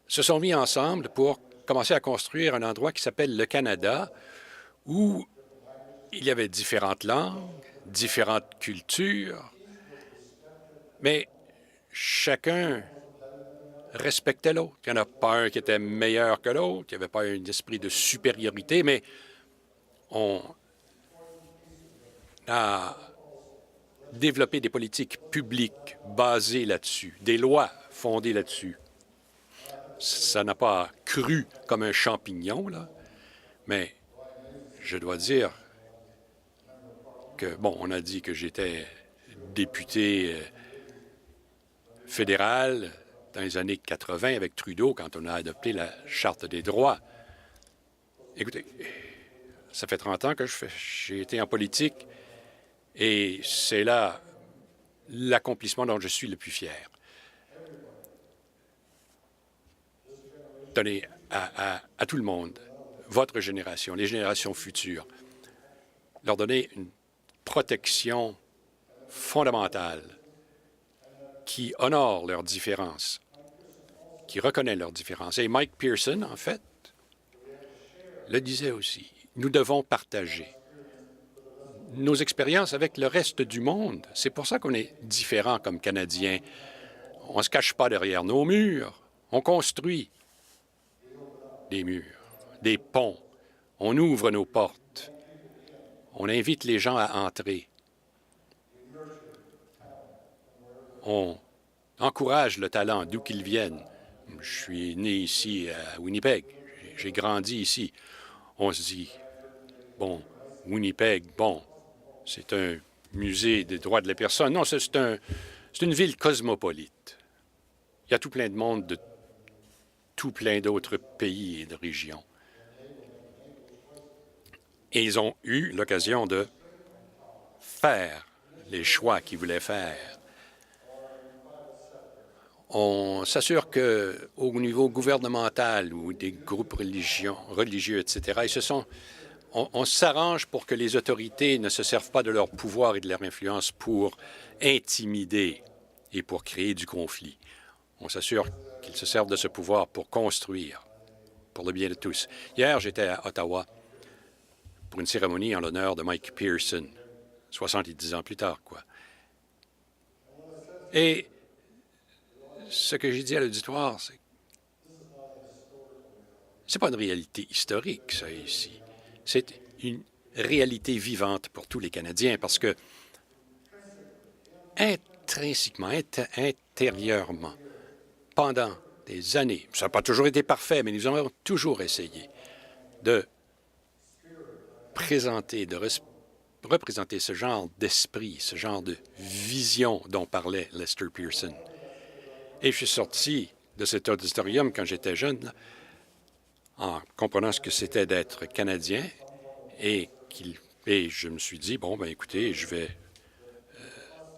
G: se sont mis ensemble pour commencer à construire un endroit qui s'appelle le Canada, où il y avait différentes langues, différentes cultures, mais chacun respectaient l'autre. Il n'y en a pas un qui était meilleur que l'autre, il n'y avait pas un esprit de supériorité, mais on a développé des politiques publiques basées là-dessus, des lois fondées là-dessus. Ça n'a pas cru comme un champignon, là, mais je dois dire que, bon, on a dit que j'étais député fédéral dans les années 80 avec Trudeau, quand on a adopté la Charte des droits. Écoutez, ça fait 30 ans que j'ai été en politique et c'est là l'accomplissement dont je suis le plus fier. Donner à tout le monde, votre génération, les générations futures, leur donner une protection fondamentale qui honore leurs différences, qui reconnaît leurs différences. Et Mike Pearson, en fait, le disait aussi. Nous devons partager nos expériences avec le reste du monde. C'est pour ça qu'on est différents comme Canadiens. On ne se cache pas derrière nos murs. On construit des murs, des ponts. On ouvre nos portes. On invite les gens à entrer. On encourage le talent d'où qu'il vienne. Je suis né ici à Winnipeg. J'ai grandi ici. On se dit, bon, Winnipeg, bon, c'est un musée des droits de la personne. Non, c'est une ville cosmopolite. Il y a tout plein de monde de tout plein d'autres pays et de régions. Et ils ont eu l'occasion de faire les choix qu'ils voulaient faire. On s'assure qu'au niveau gouvernemental ou des groupes religieux, etc., on s'arrange pour que les autorités ne se servent pas de leur pouvoir et de leur influence pour intimider et pour créer du conflit. On s'assure qu'ils se servent de ce pouvoir pour construire, pour le bien de tous. Hier, j'étais à Ottawa pour une cérémonie en l'honneur de Mike Pearson, 70 ans plus tard, quoi. Et ce que j'ai dit à l'auditoire, c'est pas une réalité historique, ça, ici. C'est une réalité vivante pour tous les Canadiens parce que intrinsèquement, intérieurement, pendant des années, ça n'a pas toujours été parfait, mais nous avons toujours essayé de représenter ce genre d'esprit, ce genre de vision dont parlait Lester Pearson. Et je suis sorti de cet auditorium quand j'étais jeune, là, en comprenant ce que c'était d'être Canadien, et je me suis dit, bon, ben écoutez, je vais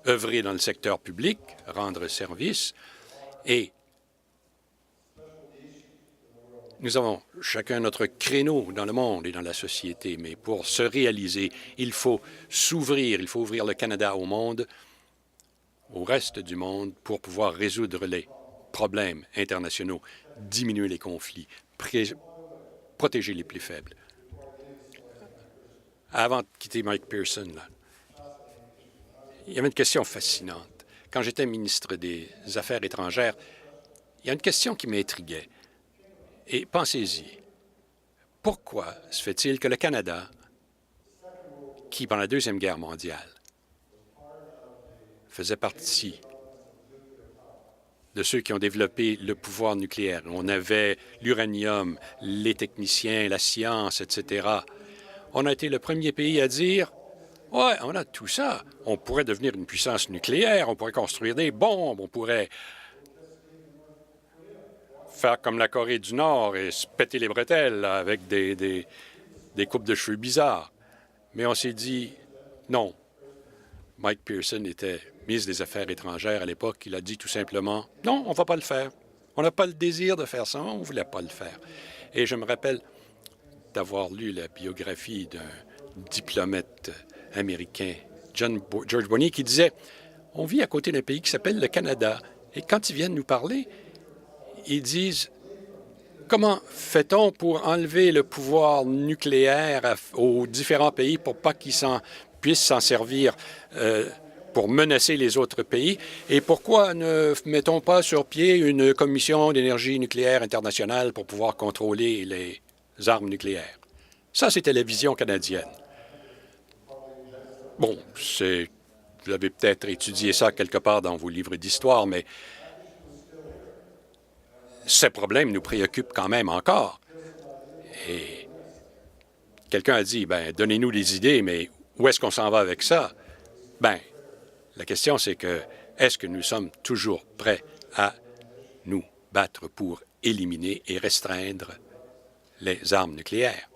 G: œuvrer dans le secteur public, rendre service, et nous avons chacun notre créneau dans le monde et dans la société, mais pour se réaliser, il faut s'ouvrir, il faut ouvrir le Canada au monde, au reste du monde, pour pouvoir résoudre les problèmes internationaux, diminuer les conflits, protéger les plus faibles. Avant de quitter Mike Pearson, là, il y avait une question fascinante. Quand j'étais ministre des Affaires étrangères, il y a une question qui m'intriguait. Et pensez-y, pourquoi se fait-il que le Canada, qui, pendant la Deuxième Guerre mondiale, faisait partie de ceux qui ont développé le pouvoir nucléaire, on avait l'uranium, les techniciens, la science, etc., on a été le premier pays à dire « Ouais, on a tout ça. On pourrait devenir une puissance nucléaire, on pourrait construire des bombes, on pourrait faire comme la Corée du Nord et se péter les bretelles là, avec des coupes de cheveux bizarres. » Mais on s'est dit « Non. » Mike Pearson était ministre des Affaires étrangères à l'époque. Il a dit tout simplement « Non, on ne va pas le faire. On n'a pas le désir de faire ça, on ne voulait pas le faire. » Et je me rappelle d'avoir lu la biographie d'un diplomate américain, George Bonny, qui disait « On vit à côté d'un pays qui s'appelle le Canada. Et quand ils viennent nous parler, ils disent « Comment fait-on pour enlever le pouvoir nucléaire aux différents pays pour pas qu'ils puissent s'en servir pour menacer les autres pays. Et pourquoi ne mettons pas sur pied une commission d'énergie nucléaire internationale pour pouvoir contrôler les armes nucléaires? Ça, c'était la vision canadienne. Bon, vous avez peut-être étudié ça quelque part dans vos livres d'histoire, mais ces problèmes nous préoccupent quand même encore. Et quelqu'un a dit, ben, donnez-nous des idées, mais où est-ce qu'on s'en va avec ça? Ben, la question, c'est que, est-ce que nous sommes toujours prêts à nous battre pour éliminer et restreindre les armes nucléaires?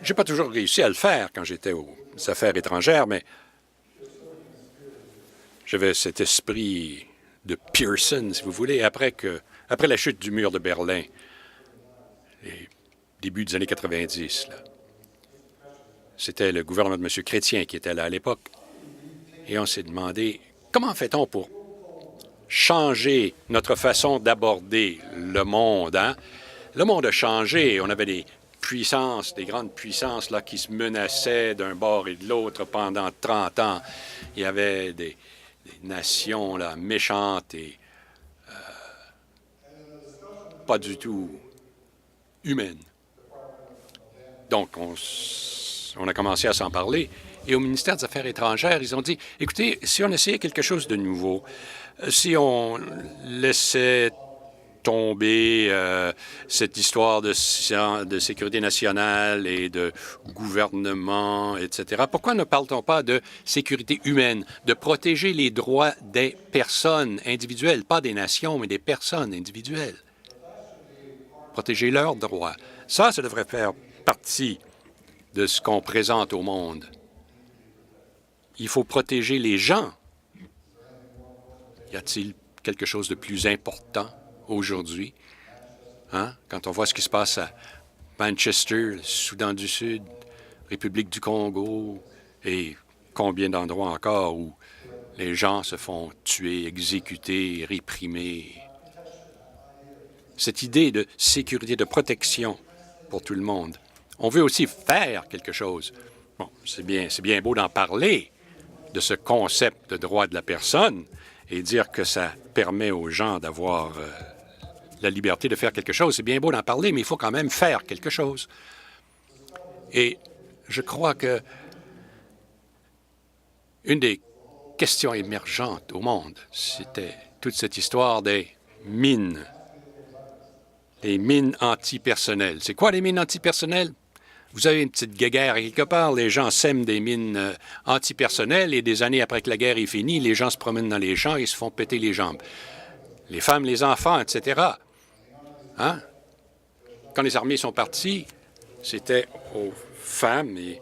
G: Je n'ai pas toujours réussi à le faire quand j'étais aux affaires étrangères, mais j'avais cet esprit de Pearson, si vous voulez, après la chute du mur de Berlin, les débuts des années 90, là. C'était le gouvernement de M. Chrétien qui était là à l'époque. Et on s'est demandé, comment fait-on pour changer notre façon d'aborder le monde, hein? Le monde a changé. On avait des puissances, des grandes puissances là, qui se menaçaient d'un bord et de l'autre pendant 30 ans. Il y avait des nations là, méchantes et pas du tout humaines. Donc, on a commencé à s'en parler. Et au ministère des Affaires étrangères, ils ont dit, écoutez, si on essayait quelque chose de nouveau, si on laissait tomber cette histoire de sécurité nationale et de gouvernement, etc., pourquoi ne parle-t-on pas de sécurité humaine, de protéger les droits des personnes individuelles, pas des nations, mais des personnes individuelles? Protéger leurs droits. Ça devrait faire partie de ce qu'on présente au monde. Il faut protéger les gens. Y a-t-il quelque chose de plus important aujourd'hui? Hein? Quand on voit ce qui se passe à Manchester, le Soudan du Sud, République du Congo, et combien d'endroits encore où les gens se font tuer, exécuter, réprimer. Cette idée de sécurité, de protection pour tout le monde. On veut aussi faire quelque chose. Bon, c'est bien beau d'en parler, de ce concept de droit de la personne, et dire que ça permet aux gens d'avoir la liberté de faire quelque chose. C'est bien beau d'en parler, mais il faut quand même faire quelque chose. Et je crois que une des questions émergentes au monde, c'était toute cette histoire des mines antipersonnelles. C'est quoi les mines antipersonnelles? Vous avez une petite guéguerre quelque part, les gens sèment des mines antipersonnelles et des années après que la guerre est finie, les gens se promènent dans les champs et se font péter les jambes. Les femmes, les enfants, etc. Hein? Quand les armées sont parties, c'était aux femmes et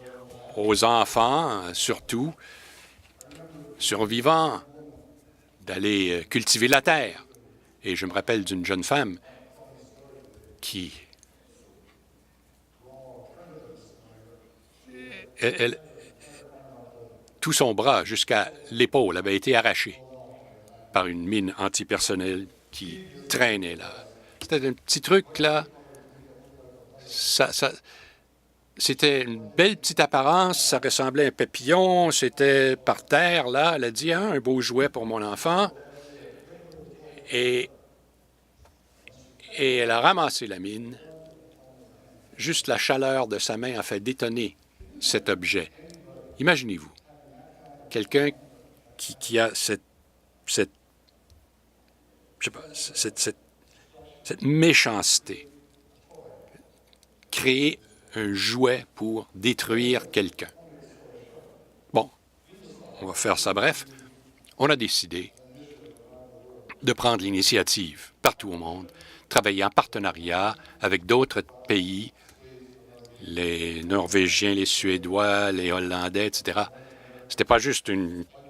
G: aux enfants, surtout, survivants, d'aller cultiver la terre. Et je me rappelle d'une jeune femme qui... tout son bras jusqu'à l'épaule avait été arraché par une mine antipersonnelle qui traînait là. C'était un petit truc là. C'était une belle petite apparence, ça ressemblait à un papillon, c'était par terre là. Elle a dit, hein, un beau jouet pour mon enfant. Et elle a ramassé la mine. Juste la chaleur de sa main a fait détonner cet objet. Imaginez-vous, quelqu'un qui a cette méchanceté, créer un jouet pour détruire quelqu'un. Bon, on va faire ça bref. On a décidé de prendre l'initiative partout au monde, travailler en partenariat avec d'autres pays, les Norvégiens, les Suédois, les Hollandais, etc. C'était pas juste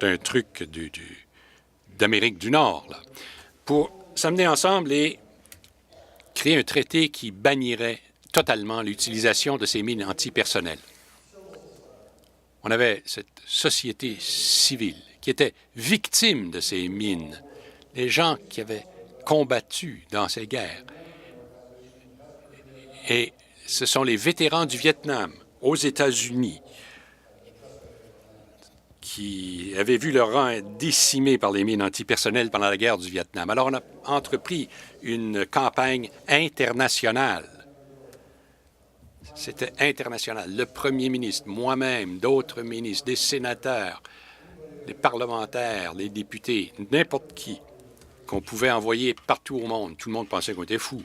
G: un truc d'Amérique du Nord, là, pour s'amener ensemble et créer un traité qui bannirait totalement l'utilisation de ces mines antipersonnelles. On avait cette société civile qui était victime de ces mines, les gens qui avaient combattu dans ces guerres. Et ce sont les vétérans du Vietnam, aux États-Unis, qui avaient vu leur rang décimé par les mines antipersonnelles pendant la guerre du Vietnam. Alors, on a entrepris une campagne internationale. C'était international. Le premier ministre, moi-même, d'autres ministres, des sénateurs, des parlementaires, les députés, n'importe qui, qu'on pouvait envoyer partout au monde. Tout le monde pensait qu'on était fous.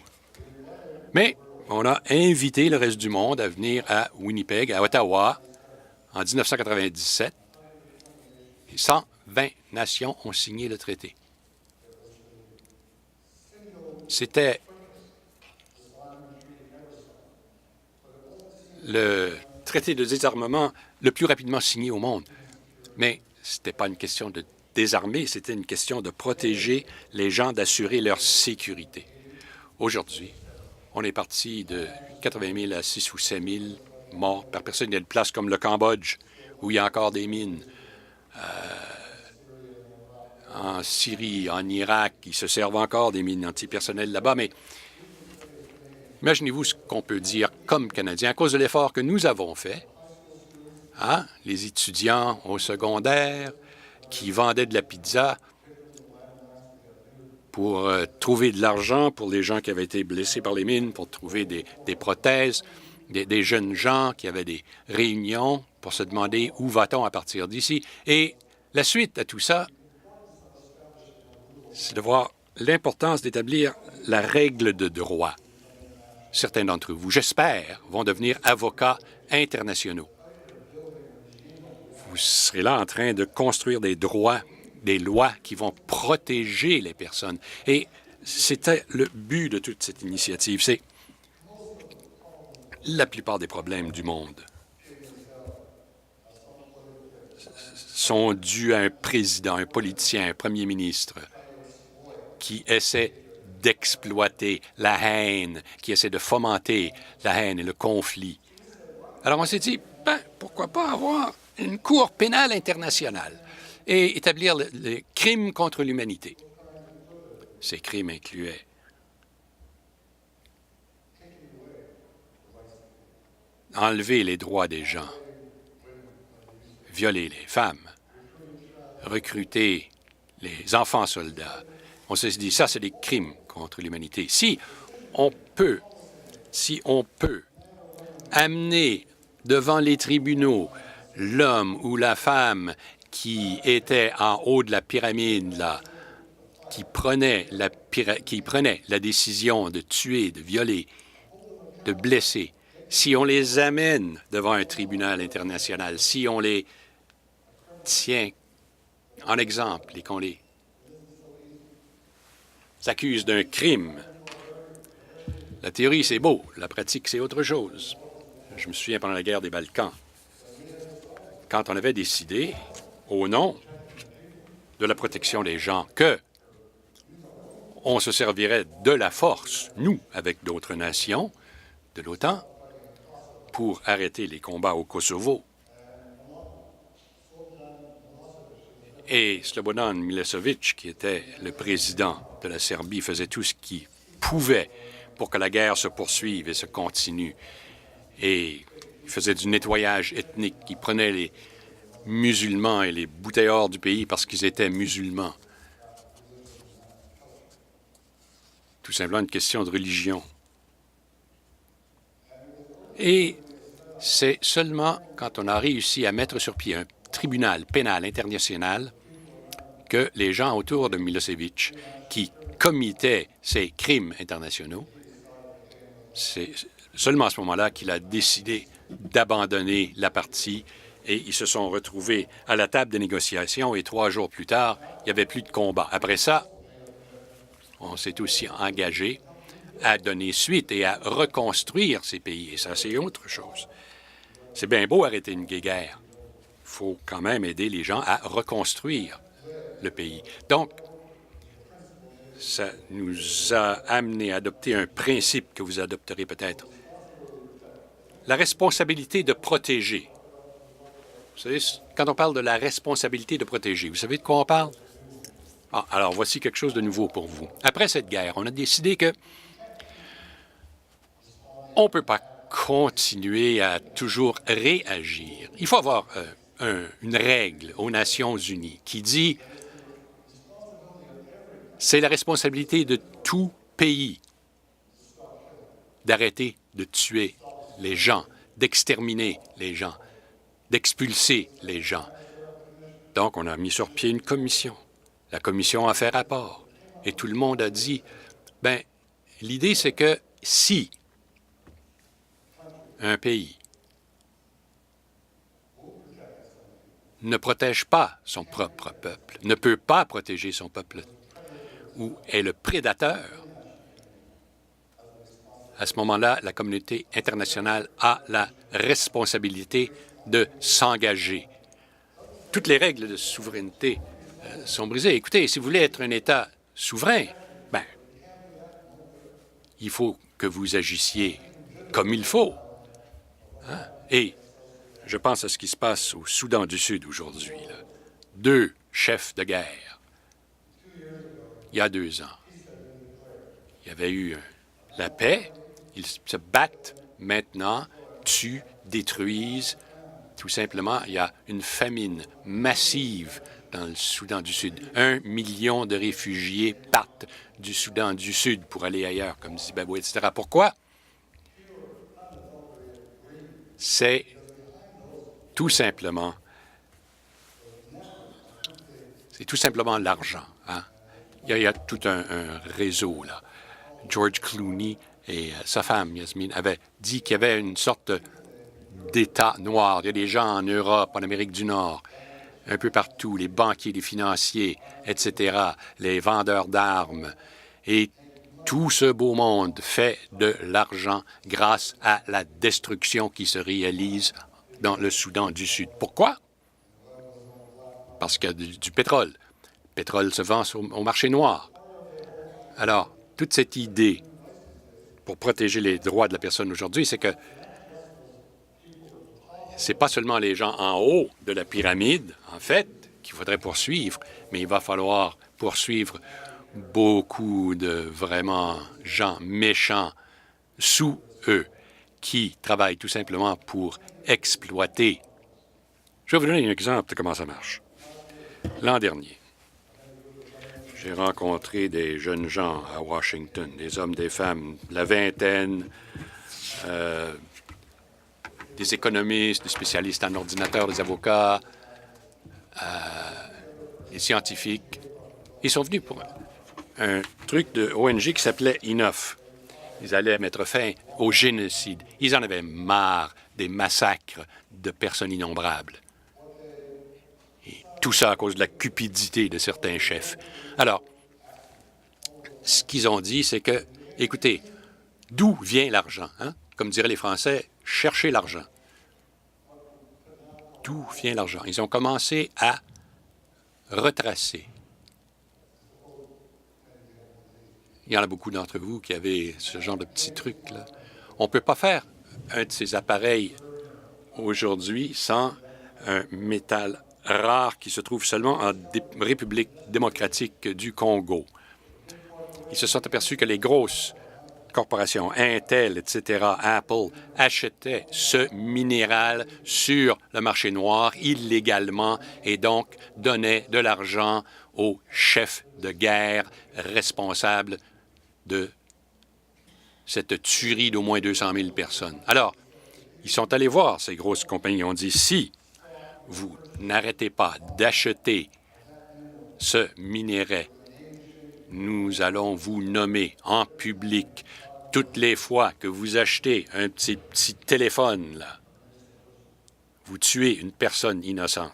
G: Mais on a invité le reste du monde à venir à Winnipeg, à Ottawa, en 1997. Et 120 nations ont signé le traité. C'était le traité de désarmement le plus rapidement signé au monde. Mais ce n'était pas une question de désarmer, c'était une question de protéger les gens, d'assurer leur sécurité. Aujourd'hui, on est parti de 80 000 à 6 ou 7 000 morts par personne. Il y a des places comme le Cambodge, où il y a encore des mines. En Syrie, en Irak, ils se servent encore des mines antipersonnelles là-bas. Mais imaginez-vous ce qu'on peut dire comme Canadiens à cause de l'effort que nous avons fait. Hein? Les étudiants au secondaire qui vendaient de la pizza pour trouver de l'argent pour les gens qui avaient été blessés par les mines, pour trouver des prothèses, des jeunes gens qui avaient des réunions pour se demander où va-t-on à partir d'ici. Et la suite à tout ça, c'est de voir l'importance d'établir la règle de droit. Certains d'entre vous, j'espère, vont devenir avocats internationaux. Vous serez là en train de construire des droits, des lois qui vont protéger les personnes. Et c'était le but de toute cette initiative. C'est la plupart des problèmes du monde sont dus à un président, un politicien, un premier ministre qui essaie d'exploiter la haine, qui essaie de fomenter la haine et le conflit. Alors on s'est dit, pourquoi pas avoir une cour pénale internationale et établir les crimes contre l'humanité. Ces crimes incluaient enlever les droits des gens, violer les femmes, recruter les enfants soldats. On s'est dit, ça, c'est des crimes contre l'humanité. Si on peut amener devant les tribunaux l'homme ou la femme qui était en haut de la pyramide, là, qui prenait la décision de tuer, de violer, de blesser, si on les amène devant un tribunal international, si on les tient en exemple et qu'on les accuse d'un crime, la théorie, c'est beau, la pratique, c'est autre chose. Je me souviens pendant la guerre des Balkans, quand on avait décidé, au nom de la protection des gens, que on se servirait de la force, nous, avec d'autres nations de l'OTAN, pour arrêter les combats au Kosovo. Et Slobodan Milosevic, qui était le président de la Serbie, faisait tout ce qu'il pouvait pour que la guerre se poursuive et se continue. Et il faisait du nettoyage ethnique. Il prenait les musulmans et les boutait hors du pays parce qu'ils étaient musulmans. Tout simplement une question de religion. Et c'est seulement quand on a réussi à mettre sur pied un tribunal pénal international que les gens autour de Milosevic qui commettaient ces crimes internationaux, c'est seulement à ce moment-là qu'il a décidé d'abandonner la partie et ils se sont retrouvés à la table des négociations et 3 jours plus tard, il n'y avait plus de combat. Après ça, on s'est aussi engagé à donner suite et à reconstruire ces pays. Et ça, c'est autre chose. C'est bien beau arrêter une guerre. Il faut quand même aider les gens à reconstruire le pays. Donc, ça nous a amené à adopter un principe que vous adopterez peut-être. La responsabilité de protéger. Vous savez, quand on parle de la responsabilité de protéger, vous savez de quoi on parle? Ah, alors, voici quelque chose de nouveau pour vous. Après cette guerre, on a décidé que on ne peut pas continuer à toujours réagir. Il faut avoir une règle aux Nations unies qui dit c'est la responsabilité de tout pays d'arrêter de tuer les gens, d'exterminer les gens, d'expulser les gens. Donc, on a mis sur pied une commission. La commission a fait rapport. Et tout le monde a dit, bien, l'idée, c'est que si un pays ne protège pas son propre peuple, ne peut pas protéger son peuple, ou est le prédateur, à ce moment-là, la communauté internationale a la responsabilité de s'engager. Toutes les règles de souveraineté sont brisées. Écoutez, si vous voulez être un État souverain, ben, il faut que vous agissiez comme il faut. Hein? Et je pense à ce qui se passe au Soudan du Sud aujourd'hui. 2 chefs de guerre. Il y a 2 ans. Il y avait eu la paix. Ils se battent maintenant, tuent, détruisent. Tout simplement, il y a une famine massive dans le Soudan du Sud. 1 million de réfugiés partent du Soudan du Sud pour aller ailleurs, comme Zimbabwe, etc. Pourquoi? C'est tout simplement l'argent. Hein? Il y a tout un réseau, là. George Clooney et sa femme, Yasmine, avaient dit qu'il y avait une sorte d'État noir. Il y a des gens en Europe, en Amérique du Nord, un peu partout, les banquiers, les financiers, etc., les vendeurs d'armes. Et tout ce beau monde fait de l'argent grâce à la destruction qui se réalise dans le Soudan du Sud. Pourquoi? Parce qu'il y a du pétrole. Le pétrole se vend au marché noir. Alors, toute cette idée pour protéger les droits de la personne aujourd'hui, c'est que c'est pas seulement les gens en haut de la pyramide, en fait, qu'il faudrait poursuivre, mais il va falloir poursuivre beaucoup de vraiment gens méchants sous eux qui travaillent tout simplement pour exploiter. Je vais vous donner un exemple de comment ça marche. L'an dernier, j'ai rencontré des jeunes gens à Washington, des hommes, des femmes, la vingtaine, des économistes, des spécialistes en ordinateur, des avocats, des scientifiques. Ils sont venus pour un truc de ONG qui s'appelait Enough. Ils allaient mettre fin au génocide. Ils en avaient marre des massacres de personnes innombrables. Et tout ça à cause de la cupidité de certains chefs. Alors, ce qu'ils ont dit, c'est que, écoutez, d'où vient l'argent? Hein? Comme diraient les Français, cherchez l'argent. D'où vient l'argent? Ils ont commencé à retracer. Il y en a beaucoup d'entre vous qui avez ce genre de petits trucs-là. On ne peut pas faire un de ces appareils aujourd'hui sans un métal rare qui se trouve seulement en République démocratique du Congo. Ils se sont aperçus que les grosses corporations, Intel, etc., Apple, achetaient ce minéral sur le marché noir illégalement et donc donnaient de l'argent aux chefs de guerre responsables de cette tuerie d'au moins 200 000 personnes. Alors, ils sont allés voir ces grosses compagnies. Ils ont dit, si vous n'arrêtez pas d'acheter ce minerai, nous allons vous nommer en public toutes les fois que vous achetez un petit téléphone, là. Vous tuez une personne innocente.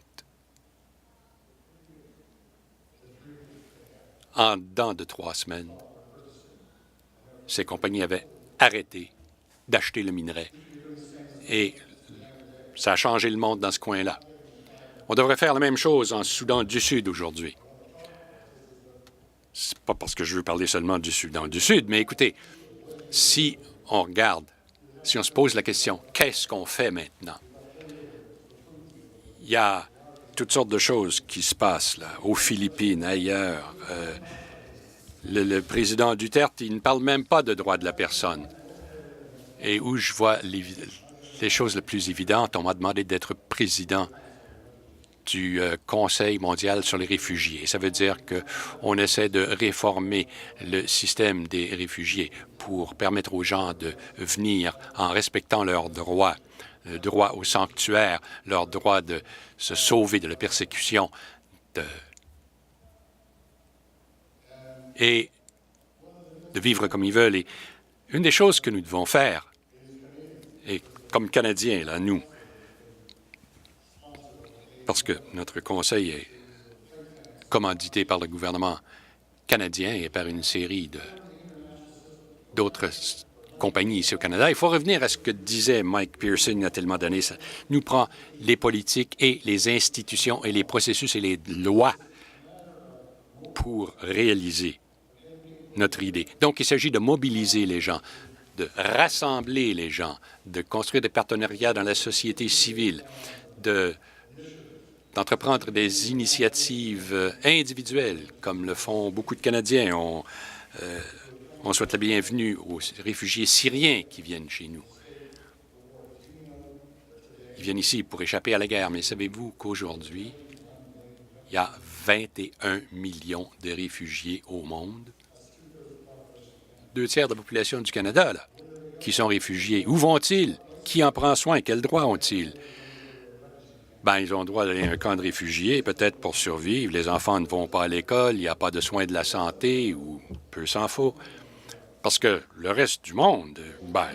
G: En dedans de 3 semaines, ces compagnies avaient arrêté d'acheter le minerai. Et ça a changé le monde dans ce coin-là. On devrait faire la même chose en Soudan du Sud aujourd'hui. C'est pas parce que je veux parler seulement du Soudan du Sud, mais écoutez, si on regarde, si on se pose la question, qu'est-ce qu'on fait maintenant? Il y a toutes sortes de choses qui se passent là, aux Philippines, ailleurs. Le président Duterte, il ne parle même pas de droits de la personne. Et où je vois les choses les plus évidentes, on m'a demandé d'être président du Conseil mondial sur les réfugiés. Ça veut dire qu'on essaie de réformer le système des réfugiés pour permettre aux gens de venir en respectant leurs droits, le droit au sanctuaire, leur droit de se sauver de la persécution et de vivre comme ils veulent. Et une des choses que nous devons faire, et comme Canadiens, là, nous, parce que notre conseil est commandité par le gouvernement canadien et par une série d'autres compagnies ici au Canada. Il faut revenir à ce que disait Mike Pearson il y a tellement d'années. Ça nous prend les politiques et les institutions et les processus et les lois pour réaliser notre idée. Donc, il s'agit de mobiliser les gens, de rassembler les gens, de construire des partenariats dans la société civile, d'entreprendre des initiatives individuelles, comme le font beaucoup de Canadiens. On souhaite la bienvenue aux réfugiés syriens qui viennent chez nous. Ils viennent ici pour échapper à la guerre, mais savez-vous qu'aujourd'hui, il y a 21 millions de réfugiés au monde? 2 tiers de la population du Canada, là, qui sont réfugiés. Où vont-ils? Qui en prend soin? Quels droits ont-ils? Bien, ils ont le droit d'aller à un camp de réfugiés, peut-être pour survivre. Les enfants ne vont pas à l'école, il n'y a pas de soins de la santé, ou peu s'en faut. Parce que le reste du monde,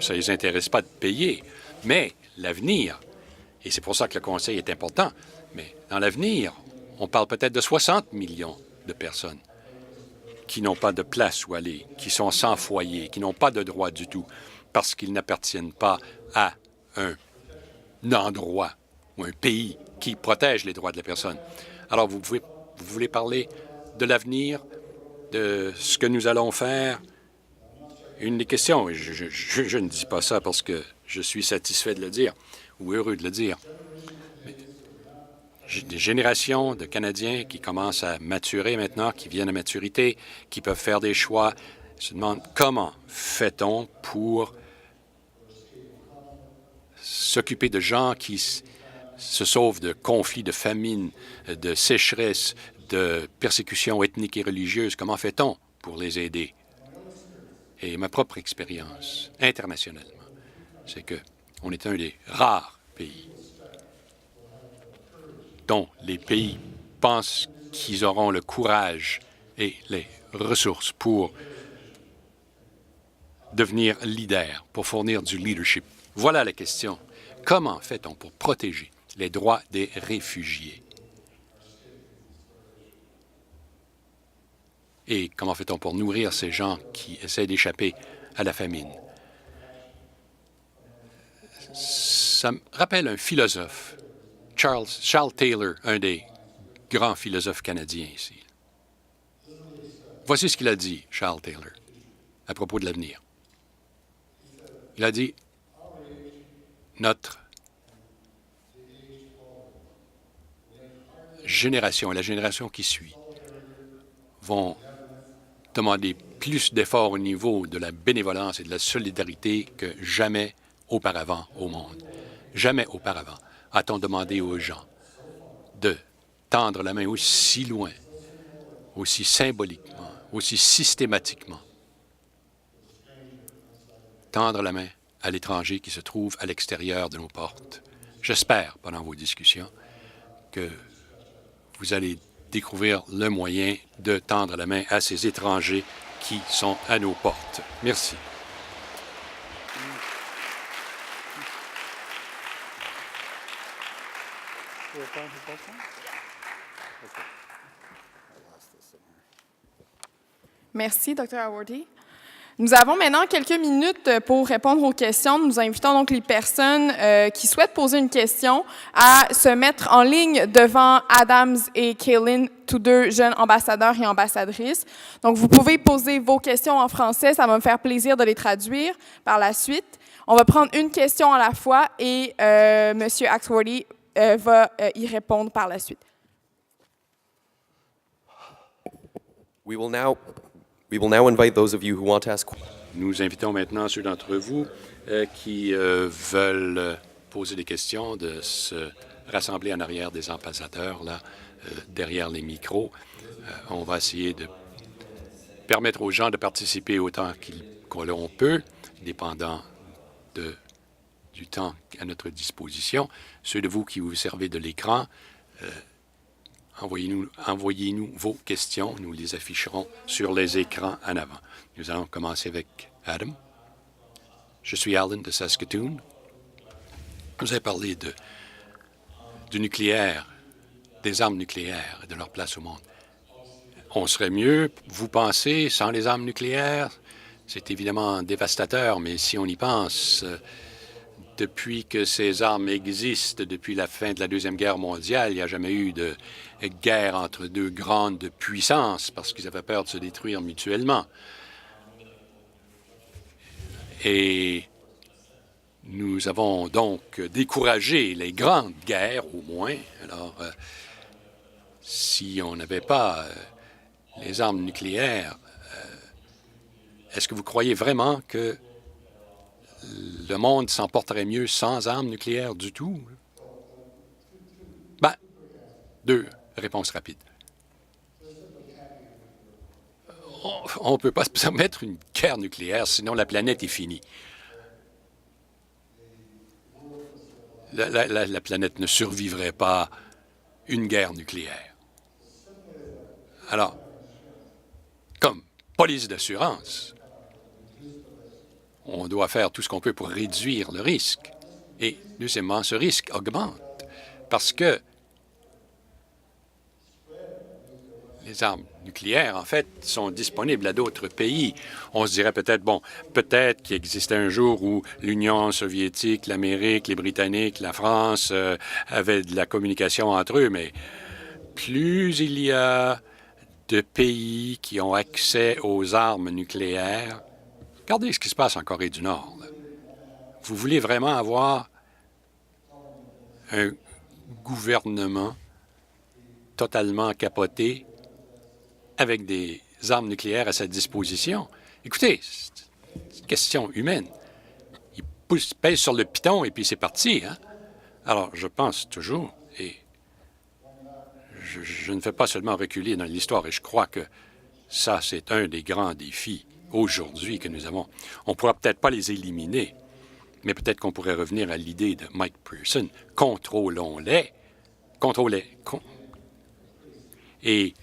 G: ça ne les intéresse pas de payer. Mais l'avenir, et c'est pour ça que le Conseil est important, mais dans l'avenir, on parle peut-être de 60 millions de personnes qui n'ont pas de place où aller, qui sont sans foyer, qui n'ont pas de droit du tout, parce qu'ils n'appartiennent pas à un endroit ou un pays qui protège les droits de la personne. Alors, vous voulez parler de l'avenir, de ce que nous allons faire? Une des questions, et je ne dis pas ça parce que je suis satisfait de le dire ou heureux de le dire, mais j'ai des générations de Canadiens qui commencent à maturer maintenant, qui viennent à maturité, qui peuvent faire des choix, se demandent comment fait-on pour s'occuper de gens qui se sauvent de conflits, de famines, de sécheresse, de persécutions ethniques et religieuses. Comment fait-on pour les aider? Et ma propre expérience, internationalement, c'est qu'on est un des rares pays dont les pays pensent qu'ils auront le courage et les ressources pour devenir leader, pour fournir du leadership. Voilà la question. Comment fait-on pour protéger les droits des réfugiés? Et comment fait-on pour nourrir ces gens qui essaient d'échapper à la famine? Ça me rappelle un philosophe, Charles Taylor, un des grands philosophes canadiens ici. Voici ce qu'il a dit, Charles Taylor, à propos de l'avenir. Il a dit, notre génération et la génération qui suit vont demander plus d'efforts au niveau de la bénévolence et de la solidarité que jamais auparavant au monde. Jamais auparavant a-t-on demandé aux gens de tendre la main aussi loin, aussi symboliquement, aussi systématiquement, tendre la main à l'étranger qui se trouve à l'extérieur de nos portes. J'espère, pendant vos discussions, que vous allez découvrir le moyen de tendre la main à ces étrangers qui sont à nos portes. Merci.
C: Merci, Dr. Haworthy. Nous avons maintenant quelques minutes pour répondre aux questions. Nous invitons donc les personnes qui souhaitent poser une question à se mettre en ligne devant Adams et Kaylin, tous deux jeunes ambassadeurs et ambassadrices. Donc, vous pouvez poser vos questions en français. Ça va me faire plaisir de les traduire par la suite. On va prendre une question à la fois et M. Axworthy va y répondre par la suite.
D: We will now invite those of you who want to ask.
G: Nous invitons maintenant ceux d'entre vous qui veulent poser des questions, de se rassembler en arrière des ambassadeurs, là, derrière les micros. On va essayer de permettre aux gens de participer autant qu'on peut, dépendant du temps à notre disposition. Ceux de vous qui vous servez de l'écran, envoyez-nous vos questions. Nous les afficherons sur les écrans en avant. Nous allons commencer avec Adam. Je suis Alan de Saskatoon. Vous avez parlé du nucléaire, des armes nucléaires et de leur place au monde. On serait mieux, vous pensez, sans les armes nucléaires? C'est évidemment dévastateur, mais si on y pense, depuis que ces armes existent, depuis la fin de la Deuxième Guerre mondiale, il n'y a jamais eu de guerre entre deux grandes puissances parce qu'ils avaient peur de se détruire mutuellement. Et nous avons donc découragé les grandes guerres, au moins. Alors, si on n'avait pas les armes nucléaires, est-ce que vous croyez vraiment que le monde s'en porterait mieux sans armes nucléaires du tout? Ben, 2 réponses rapides. On ne peut pas se permettre une guerre nucléaire, sinon la planète est finie. La planète ne survivrait pas une guerre nucléaire. Alors, comme police d'assurance, on doit faire tout ce qu'on peut pour réduire le risque. Et, deuxièmement, ce risque augmente parce que les armes nucléaires, en fait, sont disponibles à d'autres pays. On se dirait peut-être, bon, peut-être qu'il existait un jour où l'Union soviétique, l'Amérique, les Britanniques, la France avaient de la communication entre eux, mais plus il y a de pays qui ont accès aux armes nucléaires, regardez ce qui se passe en Corée du Nord. Là. Vous voulez vraiment avoir un gouvernement totalement capoté avec des armes nucléaires à sa disposition? Écoutez, c'est une question humaine. Il pèse sur le piton et puis c'est parti. Hein? Alors, je pense toujours, et je ne fais pas seulement reculer dans l'histoire, et je crois que ça, c'est un des grands défis aujourd'hui que nous avons. On ne pourra peut-être pas les éliminer, mais peut-être qu'on pourrait revenir à l'idée de Mike Pearson. Contrôlons-les. Et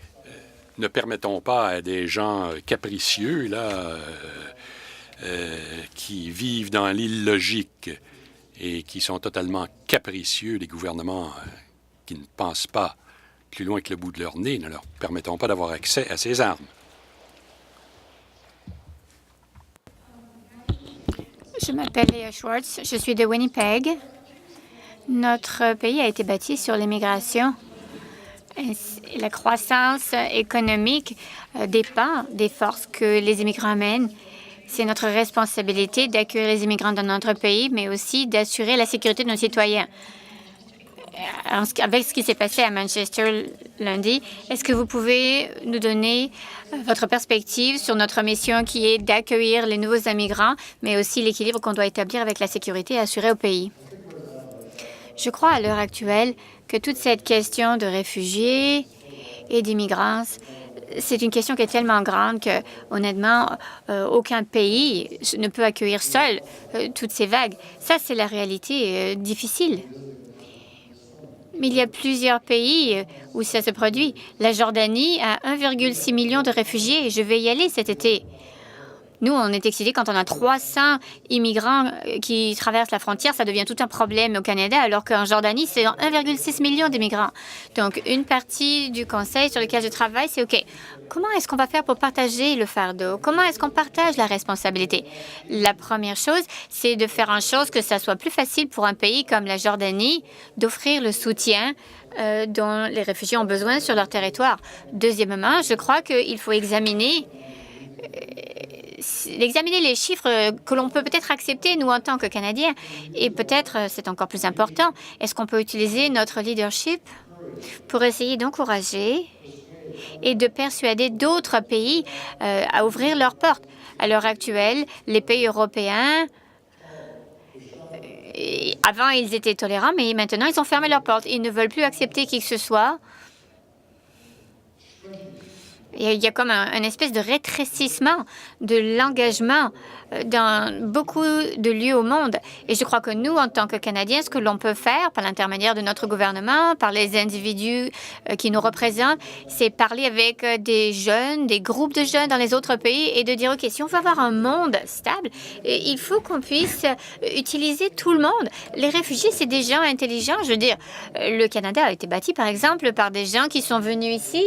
G: ne permettons pas à des gens capricieux, là, qui vivent dans l'illogique et qui sont totalement capricieux, des gouvernements qui ne pensent pas plus loin que le bout de leur nez, ne leur permettons pas d'avoir accès à ces armes.
E: Je m'appelle Léa Schwartz, je suis de Winnipeg. Notre pays a été bâti sur l'immigration. La croissance économique dépend des forces que les immigrants amènent. C'est notre responsabilité d'accueillir les immigrants dans notre pays, mais aussi d'assurer la sécurité de nos citoyens. Avec ce qui s'est passé à Manchester lundi, est-ce que vous pouvez nous donner votre perspective sur notre mission qui est d'accueillir les nouveaux immigrants, mais aussi l'équilibre qu'on doit établir avec la sécurité assurée au pays? Je crois à l'heure actuelle que toute cette question de réfugiés et d'immigrants, c'est une question qui est tellement grande que, honnêtement, aucun pays ne peut accueillir seul toutes ces vagues. Ça, c'est la réalité difficile. Mais il y a plusieurs pays où ça se produit. La Jordanie a 1,6 million de réfugiés et je vais y aller cet été. Nous, on est excités quand on a 300 immigrants qui traversent la frontière. Ça devient tout un problème au Canada, alors qu'en Jordanie, c'est 1,6 million d'immigrants. Donc, une partie du conseil sur lequel je travaille, c'est OK. Comment est-ce qu'on va faire pour partager le fardeau? Comment est-ce qu'on partage la responsabilité? La première chose, c'est de faire en sorte que ça soit plus facile pour un pays comme la Jordanie d'offrir le soutien dont les réfugiés ont besoin sur leur territoire. Deuxièmement, je crois qu'il faut examiner les chiffres que l'on peut peut-être accepter, nous, en tant que Canadiens. Et peut-être, c'est encore plus important, est-ce qu'on peut utiliser notre leadership pour essayer d'encourager et de persuader d'autres pays à ouvrir leurs portes? À l'heure actuelle, les pays européens Et avant, ils étaient tolérants, mais maintenant, ils ont fermé leurs portes. Ils ne veulent plus accepter qui que ce soit. Et il y a comme un espèce de rétrécissement de l'engagement dans beaucoup de lieux au monde. Et je crois que nous, en tant que Canadiens, ce que l'on peut faire par l'intermédiaire de notre gouvernement, par les individus qui nous représentent, c'est parler avec des jeunes, des groupes de jeunes dans les autres pays et de dire, OK, si on veut avoir un monde stable, il faut qu'on puisse utiliser tout le monde. Les réfugiés, c'est des gens intelligents. Je veux dire, le Canada a été bâti, par exemple, par des gens qui sont venus ici.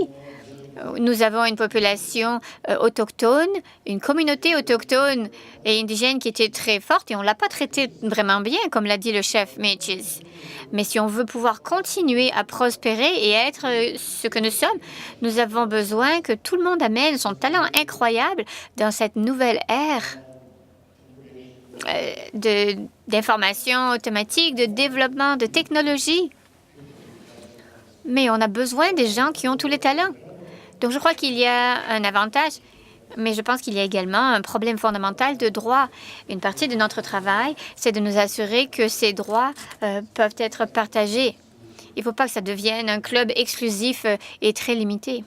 E: Nous avons une population autochtone, une communauté autochtone et indigène qui était très forte et on ne l'a pas traité vraiment bien, comme l'a dit le chef Matches. Mais si on veut pouvoir continuer à prospérer et être ce que nous sommes, nous avons besoin que tout le monde amène son talent incroyable dans cette nouvelle ère d'information automatique, de développement, de technologie. Mais on a besoin des gens qui ont tous les talents. Donc, je crois qu'il y a un avantage, mais je pense qu'il y a également un problème fondamental de droit. Une partie de notre travail, c'est de nous assurer que ces droits peuvent être partagés. Il ne faut pas que ça devienne un club exclusif et très limité.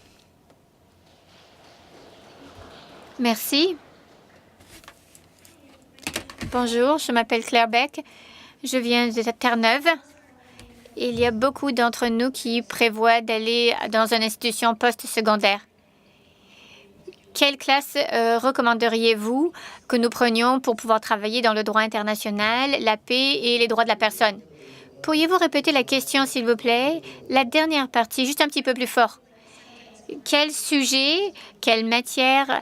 E: Merci. Bonjour, je m'appelle Claire Beck. Je viens de Terre-Neuve. Il y a beaucoup d'entre nous qui prévoient d'aller dans une institution post-secondaire. Quelle classe recommanderiez-vous que nous prenions pour pouvoir travailler dans le droit international, la paix et les droits de la personne? Pourriez-vous répéter la question, s'il vous plaît? La dernière partie, juste un petit peu plus fort. Quel sujet, quelle matière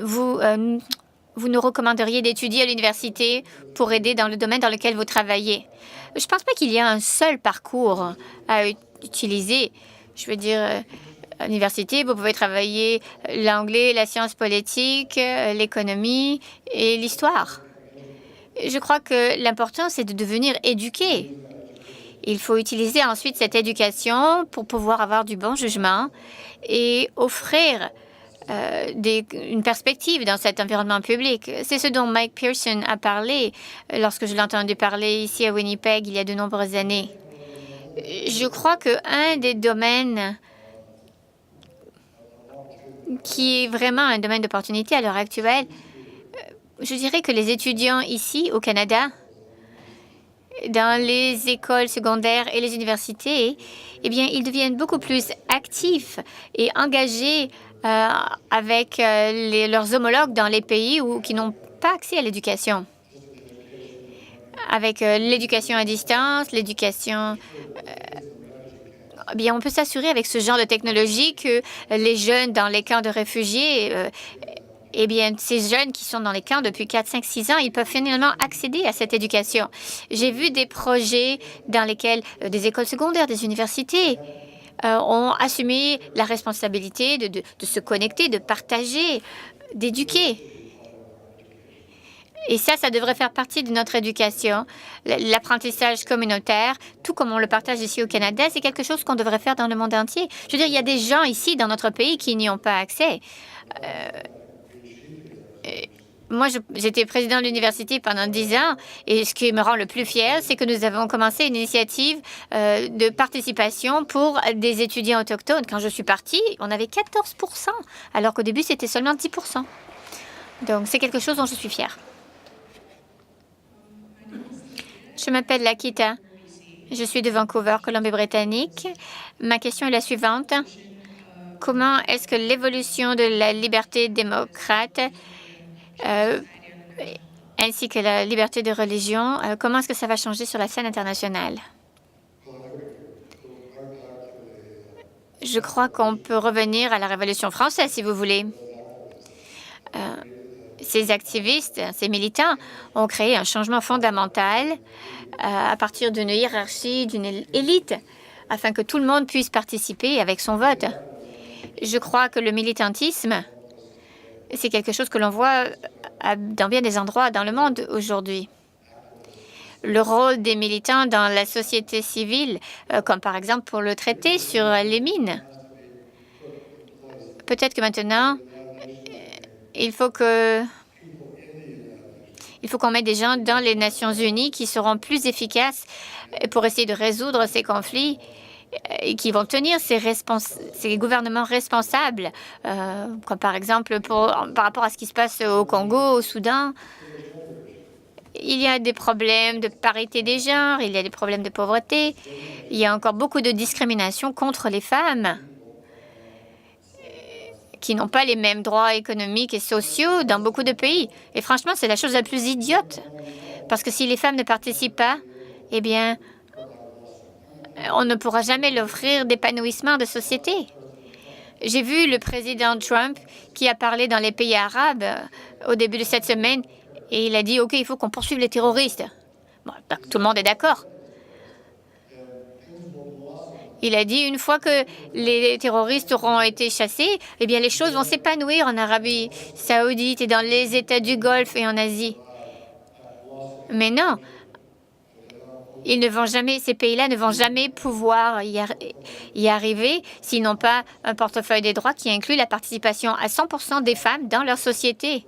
E: vous nous recommanderiez d'étudier à l'université pour aider dans le domaine dans lequel vous travaillez? Je ne pense pas qu'il y a un seul parcours à utiliser. Je veux dire, à l'université, vous pouvez travailler l'anglais, la science politique, l'économie et l'histoire. Je crois que l'important, c'est de devenir éduqué. Il faut utiliser ensuite cette éducation pour pouvoir avoir du bon jugement et offrir une perspective dans cet environnement public. C'est ce dont Mike Pearson a parlé lorsque je l'ai entendu parler ici à Winnipeg il y a de nombreuses années. Je crois qu'un des domaines qui est vraiment un domaine d'opportunité à l'heure actuelle, je dirais que les étudiants ici au Canada, dans les écoles secondaires et les universités, eh bien, ils deviennent beaucoup plus actifs et engagés avec leurs homologues dans les pays qui n'ont pas accès à l'éducation. Avec l'éducation à distance, l'éducation... bien, on peut s'assurer avec ce genre de technologie que les jeunes dans les camps de réfugiés, eh bien, ces jeunes qui sont dans les camps depuis 4, 5, 6 ans, ils peuvent finalement accéder à cette éducation. J'ai vu des projets dans lesquels des écoles secondaires, des universités ont assumé la responsabilité de se connecter, de partager, d'éduquer. Et ça devrait faire partie de notre éducation. L'apprentissage communautaire, tout comme on le partage ici au Canada, c'est quelque chose qu'on devrait faire dans le monde entier. Je veux dire, il y a des gens ici dans notre pays qui n'y ont pas accès. Moi, j'étais président de l'université pendant 10 ans et ce qui me rend le plus fier, c'est que nous avons commencé une initiative de participation pour des étudiants autochtones. Quand je suis partie, on avait 14 %, alors qu'au début, c'était seulement 10 %. Donc, c'est quelque chose dont je suis fière. Je m'appelle Lakita. Je suis de Vancouver, Colombie-Britannique. Ma question est la suivante. Comment est-ce que l'évolution de la liberté démocrate ainsi que la liberté de religion, comment est-ce que ça va changer sur la scène internationale? Je crois qu'on peut revenir à la Révolution française, si vous voulez. Ces activistes, ces militants ont créé un changement fondamental à partir d'une hiérarchie, d'une élite, afin que tout le monde puisse participer avec son vote. Je crois que le militantisme, c'est quelque chose que l'on voit dans bien des endroits dans le monde aujourd'hui. Le rôle des militants dans la société civile, comme par exemple pour le traité sur les mines. Peut-être que maintenant, il faut Il faut qu'on mette des gens dans les Nations unies qui seront plus efficaces pour essayer de résoudre ces conflits et qui vont tenir ces gouvernements responsables, comme par exemple par rapport à ce qui se passe au Congo, au Soudan. Il y a des problèmes de parité des genres, il y a des problèmes de pauvreté, il y a encore beaucoup de discrimination contre les femmes qui n'ont pas les mêmes droits économiques et sociaux dans beaucoup de pays. Et franchement, c'est la chose la plus idiote. Parce que si les femmes ne participent pas, eh bien, on ne pourra jamais leur offrir d'épanouissement de société. J'ai vu le président Trump qui a parlé dans les pays arabes au début de cette semaine et il a dit « OK, il faut qu'on poursuive les terroristes ». Bon, tout le monde est d'accord. Il a dit une fois que les terroristes auront été chassés, eh bien, les choses vont s'épanouir en Arabie saoudite et dans les États du Golfe et en Asie. Mais non, ces pays-là ne vont jamais pouvoir y arriver s'ils n'ont pas un portefeuille des droits qui inclut la participation à 100% des femmes dans leur société.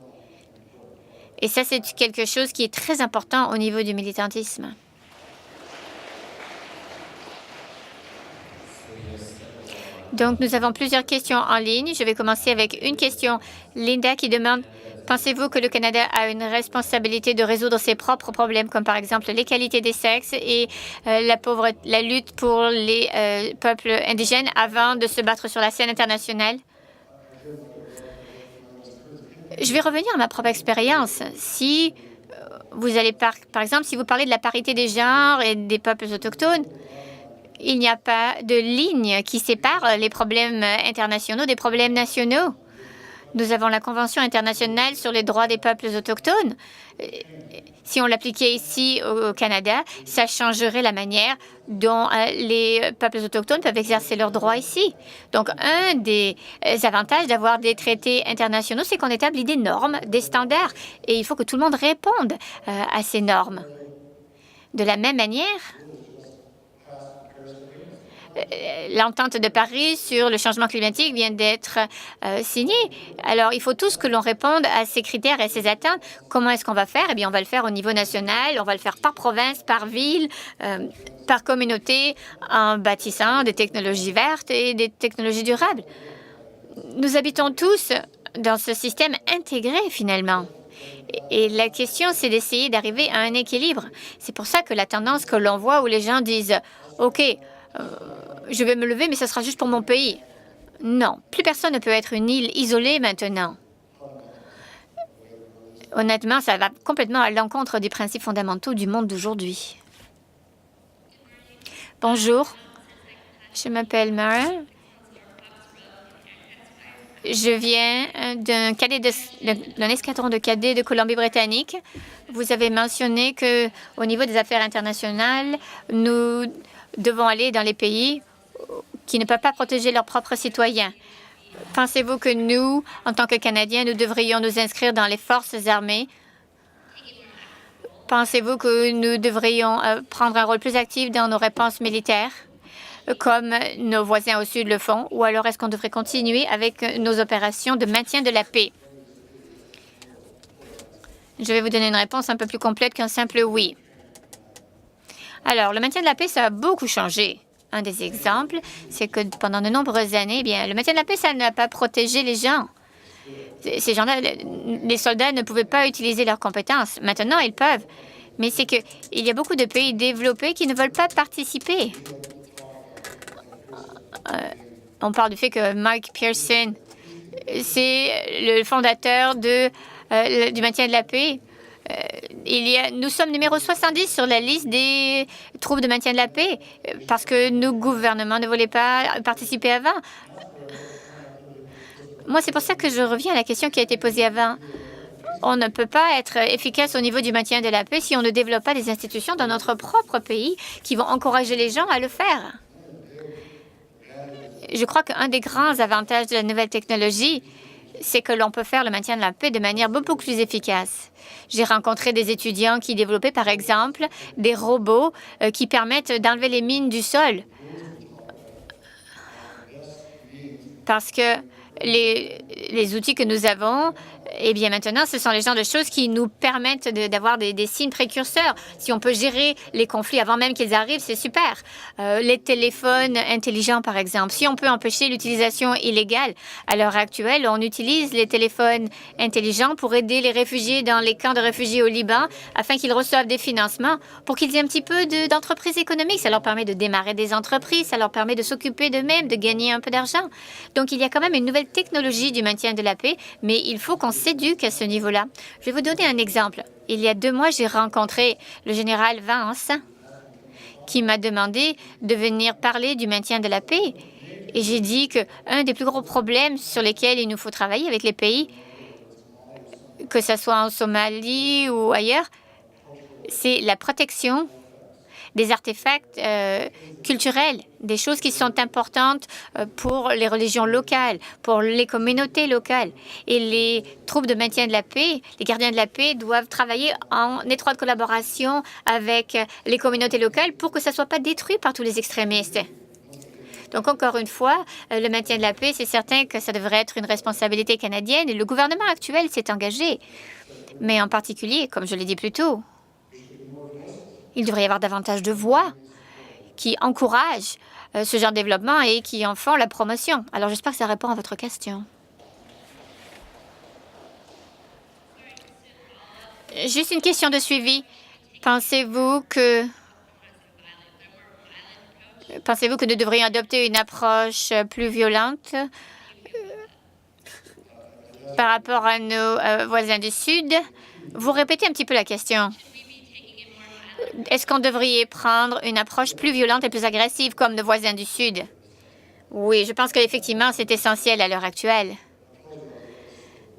E: Et ça, c'est quelque chose qui est très important au niveau du militantisme. Donc, nous avons plusieurs questions en ligne. Je vais commencer avec une question. Linda qui demande « Pensez-vous que le Canada a une responsabilité de résoudre ses propres problèmes, comme par exemple l'égalité des sexes et la lutte pour les peuples indigènes avant de se battre sur la scène internationale? » Je vais revenir à ma propre expérience. Si vous allez, par exemple, si vous parlez de la parité des genres et des peuples autochtones, il n'y a pas de ligne qui sépare les problèmes internationaux des problèmes nationaux. Nous avons la Convention internationale sur les droits des peuples autochtones. Si on l'appliquait ici au Canada, ça changerait la manière dont les peuples autochtones peuvent exercer leurs droits ici. Donc, un des avantages d'avoir des traités internationaux, c'est qu'on établit des normes, des standards, et il faut que tout le monde réponde à ces normes. De la même manière, l'entente de Paris sur le changement climatique vient d'être signée. Alors, il faut tous que l'on réponde à ces critères et à ces attentes. Comment est-ce qu'on va faire? Eh bien, on va le faire au niveau national, on va le faire par province, par ville, par communauté, en bâtissant des technologies vertes et des technologies durables. Nous habitons tous dans ce système intégré, finalement. Et la question, c'est d'essayer d'arriver à un équilibre. C'est pour ça que la tendance que l'on voit où les gens disent « OK, je vais me lever, mais ce sera juste pour mon pays. » Non, plus personne ne peut être une île isolée maintenant. Honnêtement, ça va complètement à l'encontre des principes fondamentaux du monde d'aujourd'hui. Bonjour, je m'appelle Mara. Je viens d'un escadron de cadets de Colombie-Britannique. Vous avez mentionné qu'au niveau des affaires internationales, nous devons aller dans les pays qui ne peuvent pas protéger leurs propres citoyens. Pensez-vous que nous, en tant que Canadiens, nous devrions nous inscrire dans les forces armées? Pensez-vous que nous devrions prendre un rôle plus actif dans nos réponses militaires, comme nos voisins au sud le font, ou alors est-ce qu'on devrait continuer avec nos opérations de maintien de la paix? Je vais vous donner une réponse un peu plus complète qu'un simple oui. Alors, le maintien de la paix, ça a beaucoup changé. Un des exemples, c'est que pendant de nombreuses années, eh bien, le maintien de la paix, ça n'a pas protégé les gens. Ces gens-là, les soldats ne pouvaient pas utiliser leurs compétences. Maintenant, ils peuvent. Mais c'est qu'il y a beaucoup de pays développés qui ne veulent pas participer. On parle du fait que Mike Pearson, c'est le fondateur du maintien de la paix. Nous sommes numéro 70 sur la liste des troupes de maintien de la paix parce que nos gouvernements ne voulaient pas participer avant. Moi, c'est pour ça que je reviens à la question qui a été posée avant. On ne peut pas être efficace au niveau du maintien de la paix si on ne développe pas des institutions dans notre propre pays qui vont encourager les gens à le faire. Je crois qu'un des grands avantages de la nouvelle technologie, c'est que l'on peut faire le maintien de la paix de manière beaucoup plus efficace. J'ai rencontré des étudiants qui développaient, par exemple, des robots qui permettent d'enlever les mines du sol. Parce que les outils que nous avons, eh bien maintenant, ce sont les genres de choses qui nous permettent d'avoir des signes précurseurs. Si on peut gérer les conflits avant même qu'ils arrivent, c'est super. Les téléphones intelligents, par exemple. Si on peut empêcher l'utilisation illégale, à l'heure actuelle, on utilise les téléphones intelligents pour aider les réfugiés dans les camps de réfugiés au Liban afin qu'ils reçoivent des financements pour qu'ils aient un petit peu d'entreprise économique. Ça leur permet de démarrer des entreprises, ça leur permet de s'occuper d'eux-mêmes, de gagner un peu d'argent. Donc, il y a quand même une nouvelle technologie du maintien de la paix, mais il faut qu'on s'éduque à ce niveau-là. Je vais vous donner un exemple. Il y a 2 mois, j'ai rencontré le général Vance qui m'a demandé de venir parler du maintien de la paix. Et j'ai dit qu'un des plus gros problèmes sur lesquels il nous faut travailler avec les pays, que ce soit en Somalie ou ailleurs, c'est la protection des artefacts culturels, des choses qui sont importantes pour les religions locales, pour les communautés locales. Et les troupes de maintien de la paix, les gardiens de la paix doivent travailler en étroite collaboration avec les communautés locales pour que ça ne soit pas détruit par tous les extrémistes. Donc, encore une fois, le maintien de la paix, c'est certain que ça devrait être une responsabilité canadienne et le gouvernement actuel s'est engagé. Mais en particulier, comme je l'ai dit plus tôt, il devrait y avoir davantage de voix qui encouragent ce genre de développement et qui en font la promotion. Alors, j'espère que ça répond à votre question. Juste une question de suivi. Pensez-vous que nous devrions adopter une approche plus violente par rapport à nos voisins du Sud? Vous répétez un petit peu la question. Est-ce qu'on devrait prendre une approche plus violente et plus agressive comme nos voisins du Sud? Oui, je pense qu'effectivement, c'est essentiel à l'heure actuelle.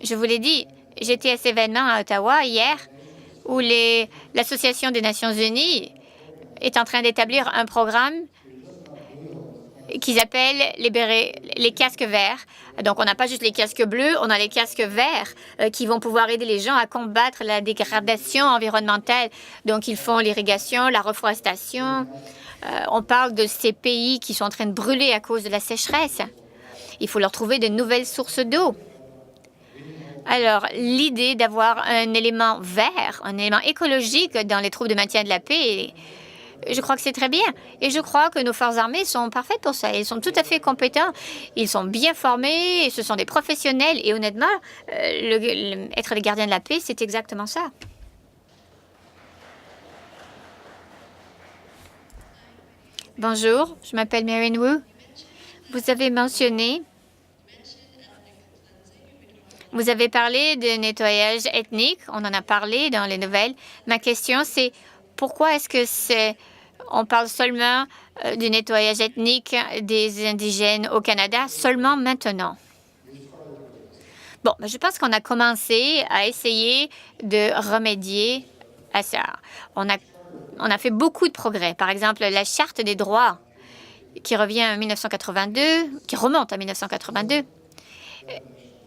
E: Je vous l'ai dit, j'étais à cet événement à Ottawa hier où l'Association des Nations unies est en train d'établir un programme qu'ils appellent les casques verts. Donc, on n'a pas juste les casques bleus, on a les casques verts qui vont pouvoir aider les gens à combattre la dégradation environnementale. Donc, ils font l'irrigation, la reforestation. On parle de ces pays qui sont en train de brûler à cause de la sécheresse. Il faut leur trouver de nouvelles sources d'eau. Alors, l'idée d'avoir un élément vert, un élément écologique dans les troupes de maintien de la paix, je crois que c'est très bien. Et je crois que nos forces armées sont parfaites pour ça. Ils sont tout à fait compétents. Ils sont bien formés. Et ce sont des professionnels. Et honnêtement, être des gardiens de la paix, c'est exactement ça. Bonjour, je m'appelle Marian Wu. Vous avez mentionné... Vous avez parlé de nettoyage ethnique. On en a parlé dans les nouvelles. Ma question, c'est pourquoi est-ce que on parle seulement du nettoyage ethnique des indigènes au Canada seulement maintenant? Bon, je pense qu'on a commencé à essayer de remédier à ça. On a fait beaucoup de progrès. Par exemple, la Charte des droits qui remonte à 1982.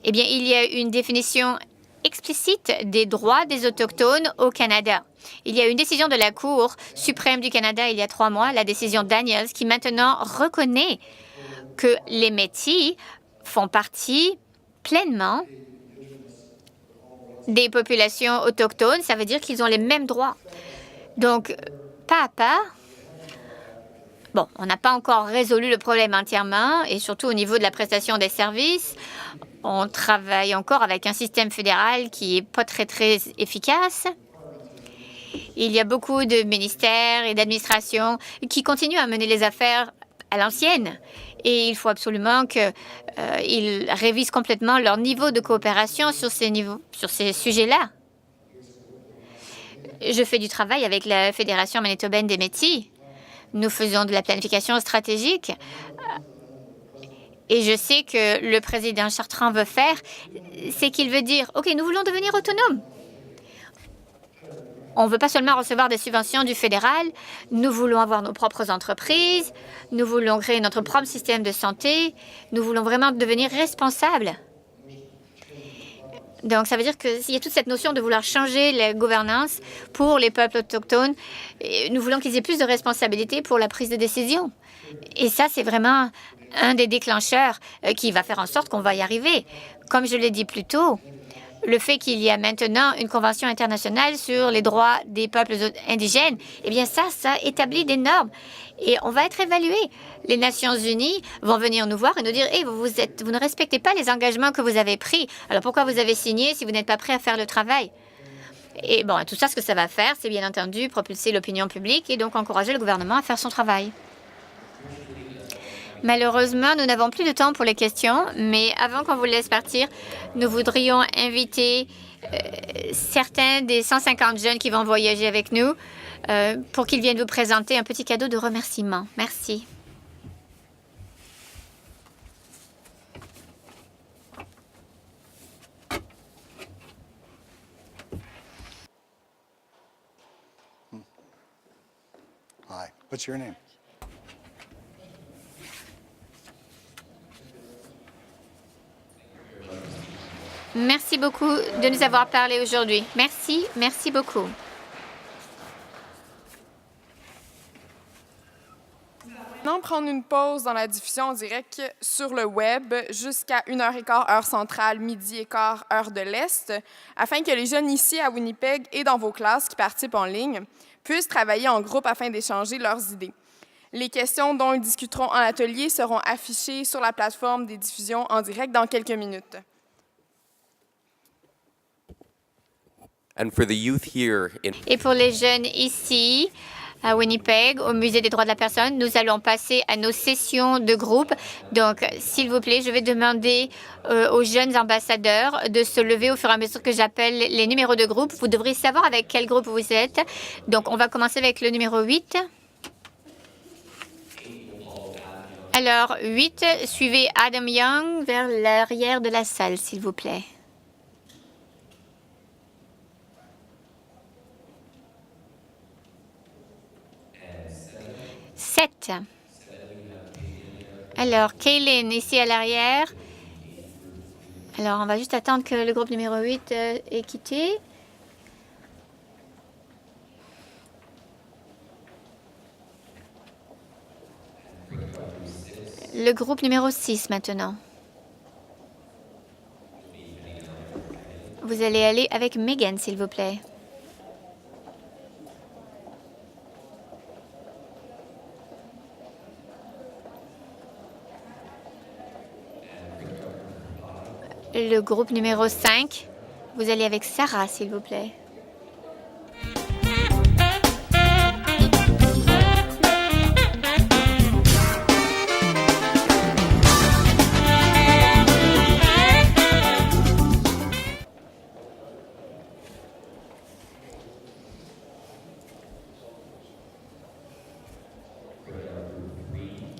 E: Eh bien, il y a une définition explicite des droits des Autochtones au Canada. Il y a une décision de la Cour suprême du Canada il y a 3 mois, la décision Daniels, qui maintenant reconnaît que les Métis font partie pleinement des populations autochtones. Ça veut dire qu'ils ont les mêmes droits. Donc, pas à pas, bon, on n'a pas encore résolu le problème entièrement, et surtout au niveau de la prestation des services. On travaille encore avec un système fédéral qui n'est pas très efficace. Il y a beaucoup de ministères et d'administrations qui continuent à mener les affaires à l'ancienne. Et il faut absolument qu'ils révisent complètement leur niveau de coopération sur ces sujets-là. Je fais du travail avec la Fédération manitobaine des Métis. Nous faisons de la planification stratégique. Et je sais que le président Chartrand veut faire, c'est qu'il veut dire, OK, nous voulons devenir autonomes. On ne veut pas seulement recevoir des subventions du fédéral, nous voulons avoir nos propres entreprises, nous voulons créer notre propre système de santé, nous voulons vraiment devenir responsables. Donc, ça veut dire qu'il y a toute cette notion de vouloir changer la gouvernance pour les peuples autochtones. Et nous voulons qu'ils aient plus de responsabilités pour la prise de décision. Et ça, c'est vraiment un des déclencheurs qui va faire en sorte qu'on va y arriver. Comme je l'ai dit plus tôt, le fait qu'il y a maintenant une convention internationale sur les droits des peuples indigènes, eh bien ça établit des normes et on va être évalué. Les Nations unies vont venir nous voir et nous dire « Hey, vous ne respectez pas les engagements que vous avez pris. Alors pourquoi vous avez signé si vous n'êtes pas prêt à faire le travail ?» Et bon, tout ça, ce que ça va faire, c'est bien entendu propulser l'opinion publique et donc encourager le gouvernement à faire son travail. Malheureusement, nous n'avons plus de temps pour les questions, mais avant qu'on vous laisse partir, nous voudrions inviter certains des 150 jeunes qui vont voyager avec nous pour qu'ils viennent vous présenter un petit cadeau de remerciement. Merci.
H: Hi, what's your name?
E: Merci beaucoup de nous avoir parlé aujourd'hui. Merci, merci beaucoup.
C: Maintenant, prendre une pause dans la diffusion en direct sur le web jusqu'à 1h15 heure centrale, midi et quart heure de l'Est, afin que les jeunes ici à Winnipeg et dans vos classes qui participent en ligne puissent travailler en groupe afin d'échanger leurs idées. Les questions dont ils discuteront en atelier seront affichées sur la plateforme des diffusions en direct dans quelques minutes.
D: And for the youth here in
E: Et pour les jeunes ici, à Winnipeg, au Musée des droits de la personne, nous allons passer à nos sessions de groupe. Donc, s'il vous plaît, je vais demander aux jeunes ambassadeurs de se lever au fur et à mesure que j'appelle les numéros de groupe. Vous devrez savoir avec quel groupe vous êtes. Donc, on va commencer avec le numéro 8. Alors, 8, suivez Adam Young vers l'arrière de la salle, s'il vous plaît. 7. Alors, Kaylin, ici à l'arrière. Alors, on va juste attendre que le groupe numéro 8 ait quitté. Le groupe numéro 6 maintenant. Vous allez aller avec Megan, s'il vous plaît. Le groupe numéro 5, vous allez avec Sarah, s'il vous plaît.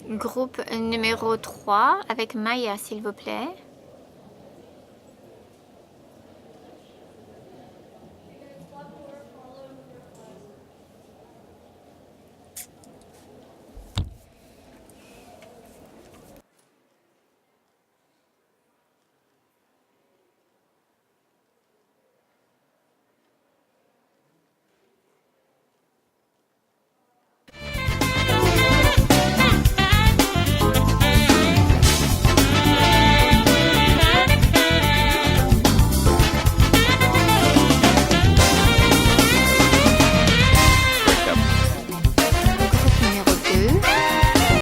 E: Groupe numéro 3 avec Maya, s'il vous plaît.